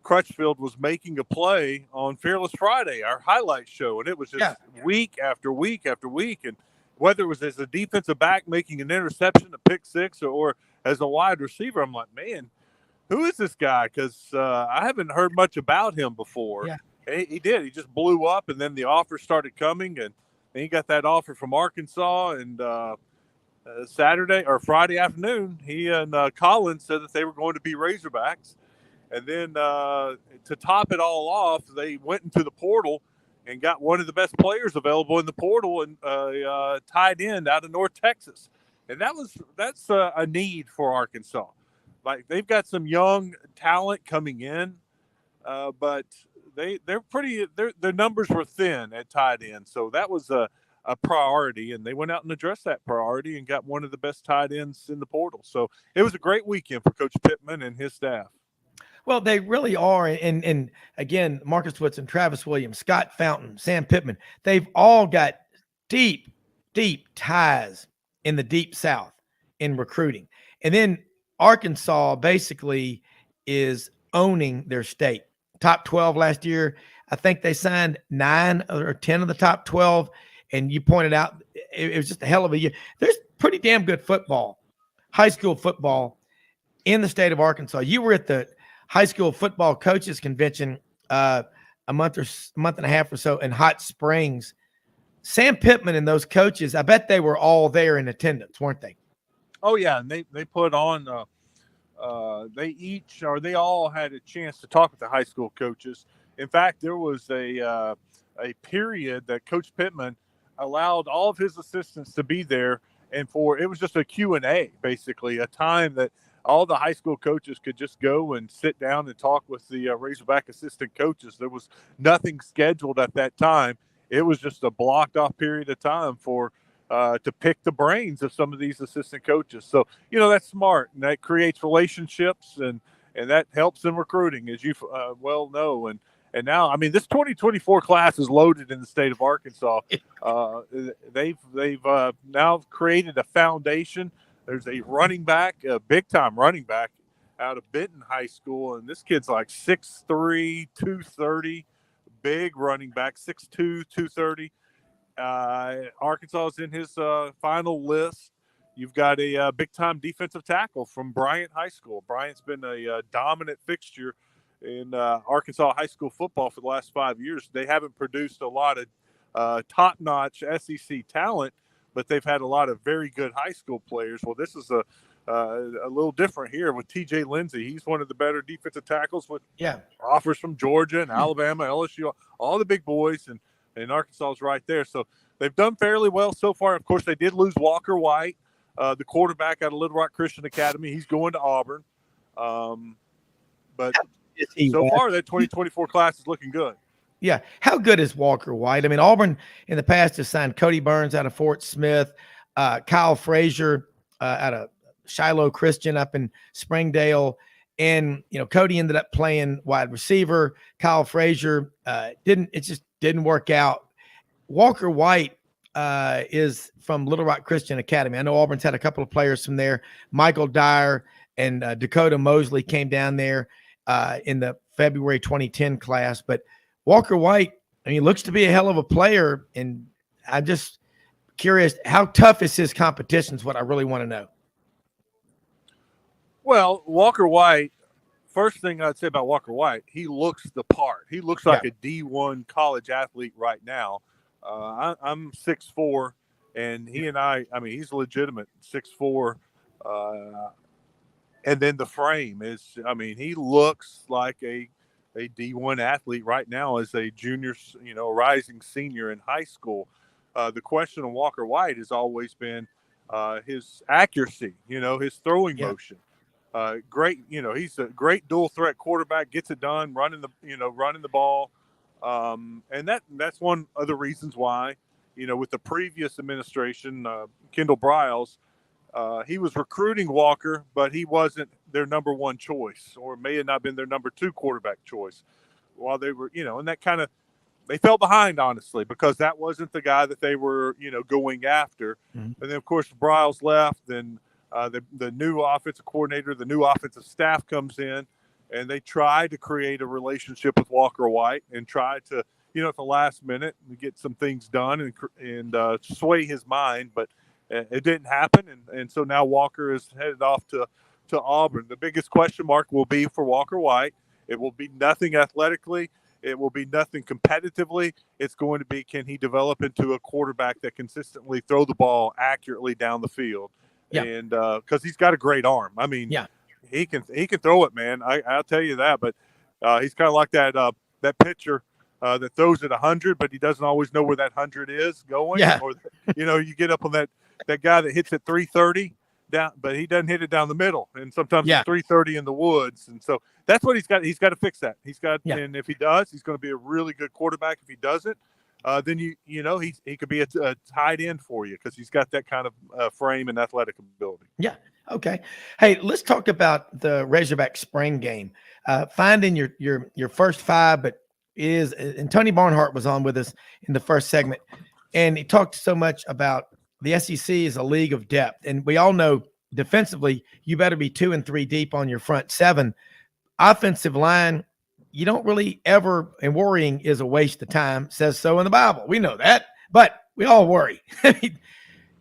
Crutchfield was making a play on Fearless Friday, our highlight show, and it was just week after week after week. And whether it was as a defensive back making an interception, a pick six, or as a wide receiver, I'm like, man, who is this guy? Because I haven't heard much about him before. Yeah. He did. He just blew up, and then the offers started coming, and he got that offer from Arkansas. And Saturday or Friday afternoon, he and Collins said that they were going to be Razorbacks. And then to top it all off, they went into the portal and got one of the best players available in the portal, and tight end out of North Texas. And that's a need for Arkansas. Like, they've got some young talent coming in, but their numbers were thin at tight end. So that was a priority, and they went out and addressed that priority and got one of the best tight ends in the portal. So it was a great weekend for Coach Pittman and his staff. Well, they really are. And again, Marcus Woodson, Travis Williams, Scott Fountain, Sam Pittman, they've all got deep, deep ties in the Deep South in recruiting. And then Arkansas basically is owning their state. Top 12 last year. I think they signed 9 or 10 of the top 12. And you pointed out it was just a hell of a year. There's pretty damn good football, high school football in the state of Arkansas. You were at the high school football coaches convention a month and a half or so in Hot Springs. Sam Pittman and those coaches, I bet they were all there in attendance, weren't they? Oh yeah, and they put on. They all had a chance to talk with the high school coaches. In fact, there was a period that Coach Pittman allowed all of his assistants to be there, and it was just a Q&A, basically, a time that all the high school coaches could just go and sit down and talk with the Razorback assistant coaches. There was nothing scheduled at that time. It was just a blocked off period of time to pick the brains of some of these assistant coaches. So, that's smart, and that creates relationships, and that helps in recruiting, as you well know. And now, I mean, this 2024 class is loaded in the state of Arkansas. They've now created a foundation. There's a running back, a big-time running back out of Benton High School, and this kid's like 6'3", 230, big running back, 6'2", 230. Arkansas is in his final list. you've got a big-time defensive tackle from Bryant High School. Bryant's been a dominant fixture in Arkansas high school football for the last 5 years. They haven't produced a lot of top-notch SEC talent, but they've had a lot of very good high school players. Well, this is a little different here with T.J. Lindsey. He's one of the better defensive tackles with offers from Georgia and Alabama, LSU, all the big boys, and Arkansas is right there. So they've done fairly well so far. Of course, they did lose Walker White, the quarterback out of Little Rock Christian Academy. He's going to Auburn. But so far, that 2024 class is looking good. Yeah. How good is Walker White? I mean, Auburn in the past has signed Cody Burns out of Fort Smith, Kyle Frazier out of Shiloh Christian up in Springdale. And, Cody ended up playing wide receiver. Kyle Frazier just didn't work out. Walker White is from Little Rock Christian Academy. I know Auburn's had a couple of players from there. Michael Dyer and Dakota Mosley came down there in the February 2010 class. But Walker White, looks to be a hell of a player. And I'm just curious, how tough is his competition is what I really want to know. Well, Walker White, first thing I'd say about Walker White, he looks the part. He looks like a D1 college athlete right now. I'm 6'4", and he and he's legitimate 6'4", and then the frame is, he looks like a D1 athlete right now as a junior, rising senior in high school. The question on Walker White has always been his accuracy, his throwing motion. Great, he's a great dual threat quarterback, gets it done, running the ball. And that's one of the reasons why, with the previous administration, Kendall Briles, he was recruiting Walker, but he wasn't their number one choice, or may have not been their number two quarterback choice while they were, and that kind of, they fell behind, honestly, because that wasn't the guy that they were, going after. Mm-hmm. And then, of course, Briles left, and the new offensive coordinator, the new offensive staff comes in, and they try to create a relationship with Walker White and try to, at the last minute, get some things done and sway his mind. But it didn't happen. And so now Walker is headed off to Auburn. The biggest question mark will be for Walker White. It will be nothing athletically. It will be nothing competitively. It's going to be, can he develop into a quarterback that consistently throw the ball accurately down the field? Yeah. And because he's got a great arm. He can throw it, man. I'll tell you that. But he's kind of like that pitcher that throws at 100, but he doesn't always know where that 100 is going. Yeah. Or you get up on that guy that hits at 330 down, but he doesn't hit it down the middle, and sometimes it's 330 in the woods. And so that's what he's got. He's got to fix that. And if he does, he's going to be a really good quarterback. If he doesn't, then he could be a tight end for you because he's got that kind of frame and athletic ability. Yeah. Okay. Hey, let's talk about the Razorback spring game. Finding your first five, but and Tony Barnhart was on with us in the first segment, and he talked so much about the SEC is a league of depth, and we all know defensively you better be 2 and 3 deep on your front seven. Offensive line, you don't really ever, and worrying is a waste of time, says so in the Bible. We know that, but we all worry.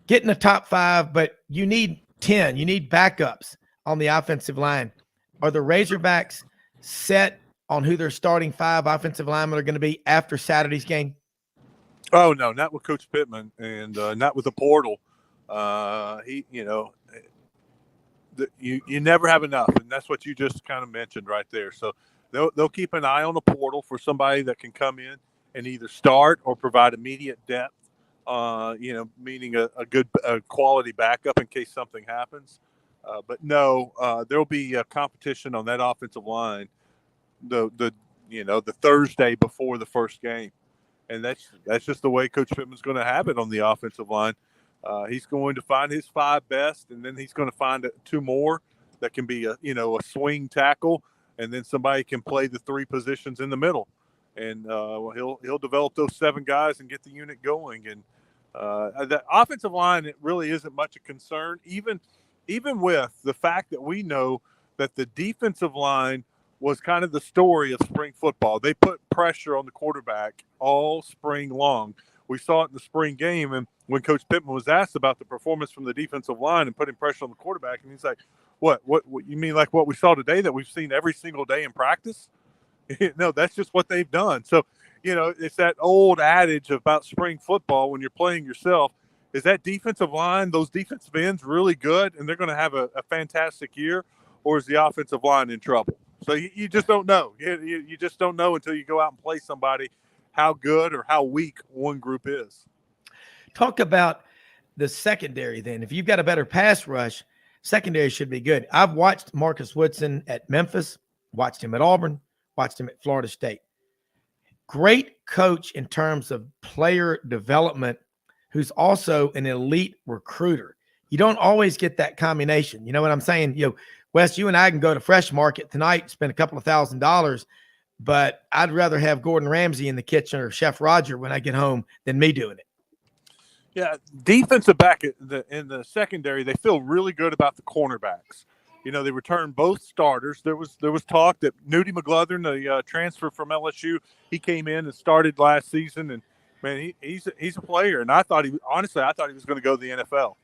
Getting a top 5, but you need 10. You need backups on the offensive line. Are the Razorbacks set on who their starting 5 offensive linemen are going to be after Saturday's game? Oh, no, not with Coach Pittman and not with the portal. You never have enough, and that's what you just kind of mentioned right there. So they'll keep an eye on the portal for somebody that can come in and either start or provide immediate depth, meaning a good quality backup in case something happens. But no, there'll be a competition on that offensive line the Thursday before the first game. And that's just the way Coach Pittman's going to have it on the offensive line. He's going to find his 5 best, and then he's going to find 2 more that can be a swing tackle, and then somebody can play the 3 positions in the middle. And he'll develop those 7 guys and get the unit going. And the offensive line, it really isn't much a concern, even with the fact that we know that the defensive line was kind of the story of spring football. They put pressure on the quarterback all spring long. We saw it in the spring game, and when Coach Pittman was asked about the performance from the defensive line and putting pressure on the quarterback, and he's like, what you mean, like what we saw today that we've seen every single day in practice? No, that's just what they've done. So, it's that old adage about spring football when you're playing yourself. Is that defensive line, those defensive ends really good and they're going to have a fantastic year, or is the offensive line in trouble? So you just don't know. You just don't know until you go out and play somebody how good or how weak one group is. Talk about the secondary then. If you've got a better pass rush, secondary should be good. I've watched Marcus Woodson at Memphis, watched him at Auburn, watched him at Florida State. Great coach in terms of player development, who's also an elite recruiter. You don't always get that combination. You know what I'm saying? Wes, you and I can go to Fresh Market tonight, spend a couple of $1,000s, but I'd rather have Gordon Ramsay in the kitchen or Chef Roger when I get home than me doing it. Yeah, defensive back in the secondary, they feel really good about the cornerbacks. They returned both starters. There was talk that Nudie McGlothern, the transfer from LSU, he came in and started last season, and man, he's a player. And I thought he was going to go to the NFL,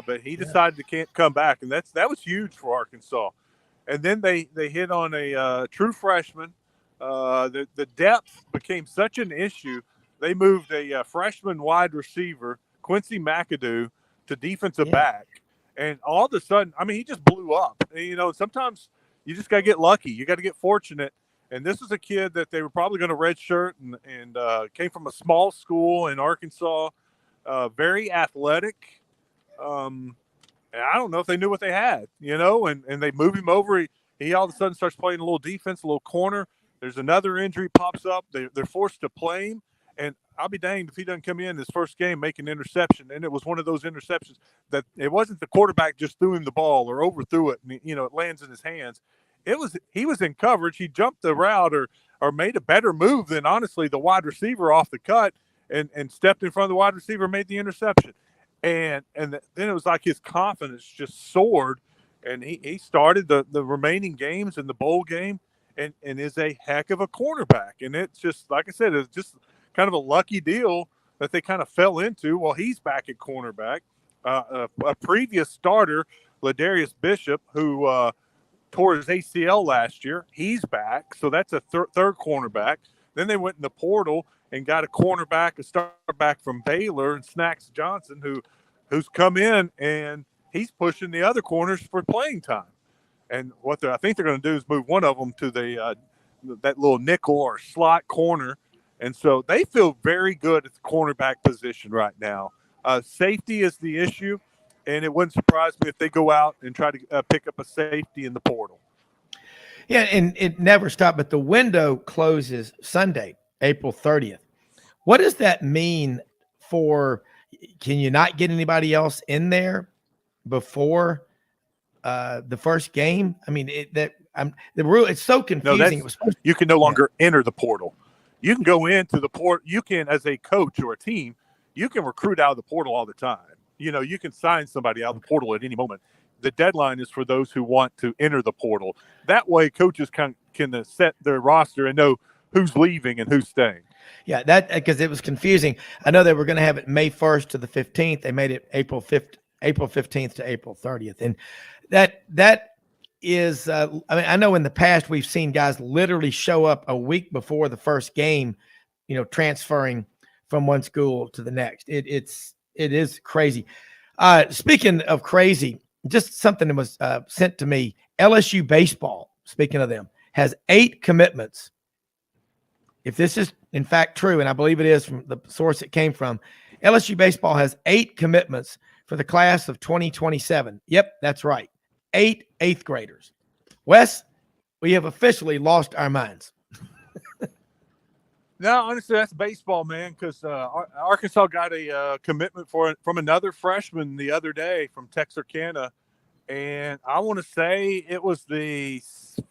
but he decided to can't come back, and that was huge for Arkansas. And then they hit on a true freshman. The depth became such an issue. They moved a freshman wide receiver, Quincy McAdoo, to defensive back. And all of a sudden, he just blew up. And, sometimes you just got to get lucky. You got to get fortunate. And this is a kid that they were probably going to redshirt and came from a small school in Arkansas, very athletic. And I don't know if they knew what they had, and they move him over. He all of a sudden starts playing a little defense, a little corner. There's another injury pops up. They're forced to play him. And I'll be danged if he doesn't come in his first game, make an interception. And it was one of those interceptions that it wasn't the quarterback just threw him the ball or overthrew it and, it lands in his hands. He was in coverage. He jumped the route or made a better move than, honestly, the wide receiver off the cut and stepped in front of the wide receiver and made the interception. And then it was like his confidence just soared. And he started the remaining games in the bowl game and is a heck of a cornerback. And it's just, like I said, it's just – kind of a lucky deal that they kind of fell into while he's back at cornerback. A previous starter, Ladarius Bishop, who tore his ACL last year, he's back. So that's a third cornerback. Then they went in the portal and got a cornerback, a starter back from Baylor, and Snacks Johnson, who's come in and he's pushing the other corners for playing time. And what I think they're going to do is move one of them to that little nickel or slot corner. And so they feel very good at the cornerback position right now. Safety is the issue, and it wouldn't surprise me if they go out and try to pick up a safety in the portal. Yeah, and it never stopped, but the window closes Sunday, April 30th. What does that mean for – can you not get anybody else in there before the first game? The rule, it's so confusing. You can no longer enter the portal. You can go into the port. You can, as a coach or a team, you can recruit out of the portal all the time. You can sign somebody out of the portal at any moment. The deadline is for those who want to enter the portal. That way, coaches can set their roster and know who's leaving and who's staying. Yeah, because it was confusing. I know they were going to have it May 1st to the 15th. They made it April 15th to April 30th, and that is I know in the past we've seen guys literally show up a week before the first game, transferring from one school to the next. It is crazy. Speaking of crazy, just something that was sent to me. LSU baseball, speaking of them, has 8 commitments. If this is in fact true, and I believe it is from the source it came from, LSU baseball has 8 commitments for the class of 2027. Yep, that's right. 8 eighth graders. Wes, we have officially lost our minds. No, honestly, that's baseball, man, because Arkansas got a commitment from another freshman the other day from Texarkana, and I want to say it was the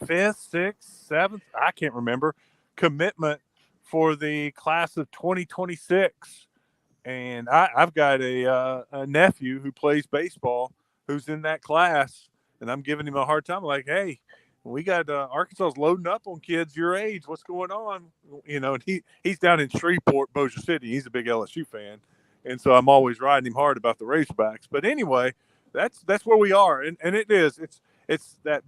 5th, 6th, 7th, I can't remember, commitment for the class of 2026. And I've got a nephew who plays baseball who's in that class, and I'm giving him a hard time. I'm like, hey, We got Arkansas's loading up on kids your age. What's going on? You know, and he's down in Shreveport, Bossier City. He's a big LSU fan, and so I'm always riding him hard about the Razorbacks. But anyway, that's where we are, and it's that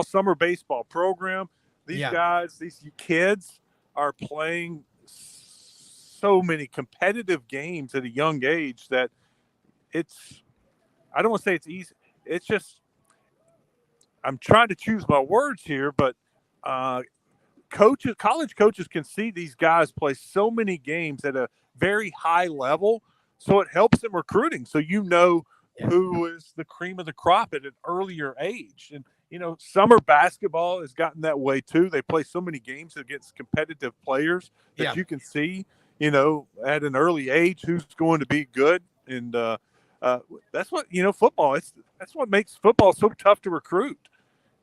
summer baseball program. These guys, these kids are playing so many competitive games at a young age that I don't want to say it's easy. It's just, I'm trying to choose my words here, but college coaches can see these guys play so many games at a very high level, so it helps them recruiting. So who is the cream of the crop at an earlier age. And summer basketball has gotten that way too. They play so many games against competitive players that you can see, at an early age who's going to be good. And that's what football. That's what makes football so tough to recruit.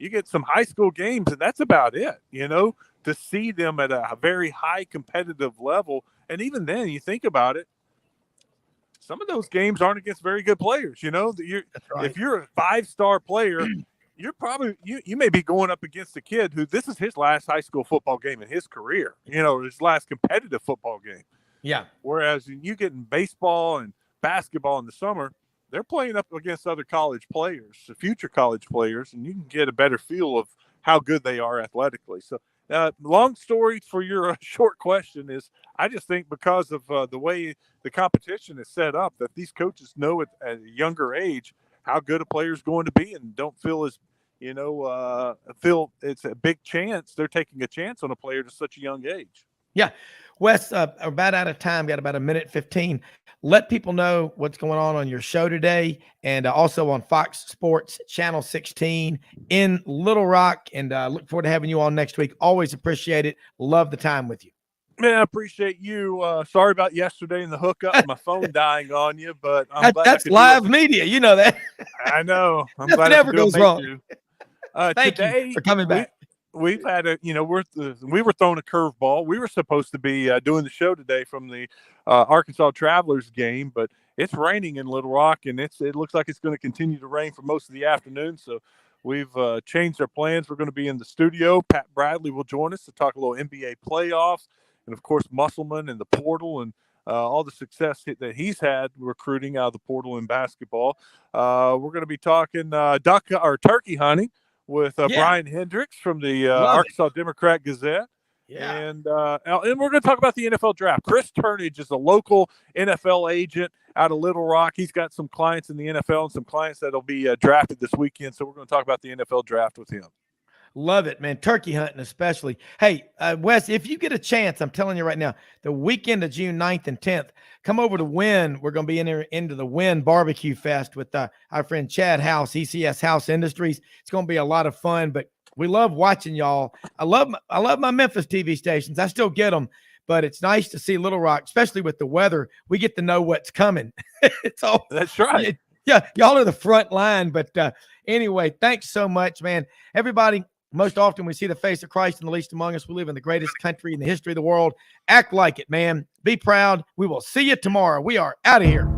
You get some high school games, and that's about it. To see them at a very high competitive level, and even then, you think about it. Some of those games aren't against very good players. That's right. If you're a 5-star player, you're probably you may be going up against a kid who this is his last high school football game in his career. His last competitive football game. Yeah. Whereas you get in baseball and basketball in the summer, they're playing up against other college players, future college players, and you can get a better feel of how good they are athletically. So, long story for your short question is, I just think because of the way the competition is set up, that these coaches know at a younger age how good a player is going to be, and don't feel as feel it's a big chance. They're taking a chance on a player at such a young age. Yeah. Wes, about out of time, got about a minute 15. Let people know what's going on your show today, and also on Fox Sports Channel 16 in Little Rock. And look forward to having you on next week. Always appreciate it. Love the time with you. Man, I appreciate you. Sorry about yesterday and the hookup, and my phone dying on you, but that's live media. You know that. I know. I'm glad never goes wrong. You. Thank today, you for coming back. We've had we were throwing a curveball. We were supposed to be doing the show today from the Arkansas Travelers game, but it's raining in Little Rock, and it looks like it's going to continue to rain for most of the afternoon. So we've changed our plans. We're going to be in the studio. Pat Bradley will join us to talk a little NBA playoffs, and of course Musselman and the portal, and all the success that he's had recruiting out of the portal in basketball. We're going to be talking turkey hunting with Brian Hendricks from the Arkansas Democrat Gazette. Yeah. And we're going to talk about the NFL draft. Chris Turnage is a local NFL agent out of Little Rock. He's got some clients in the NFL and some clients that'll be drafted this weekend. So we're going to talk about the NFL draft with him. Love it, man. Turkey hunting especially. Hey, Wes, if you get a chance, I'm telling you right now, the weekend of June 9th and 10th, come over to Wynn. We're going to be into the Wynn Barbecue Fest with our friend Chad House, ECS House Industries. It's going to be a lot of fun, but we love watching y'all. I love my Memphis TV stations. I still get them, but it's nice to see Little Rock, especially with the weather. We get to know what's coming. It's all that's right. Yeah, y'all are the front line. But anyway, thanks so much, man. Everybody, most often we see the face of Christ in the least among us. We live in the greatest country in the history of the world. Act like it, man. Be proud. We will see you tomorrow. We are out of here.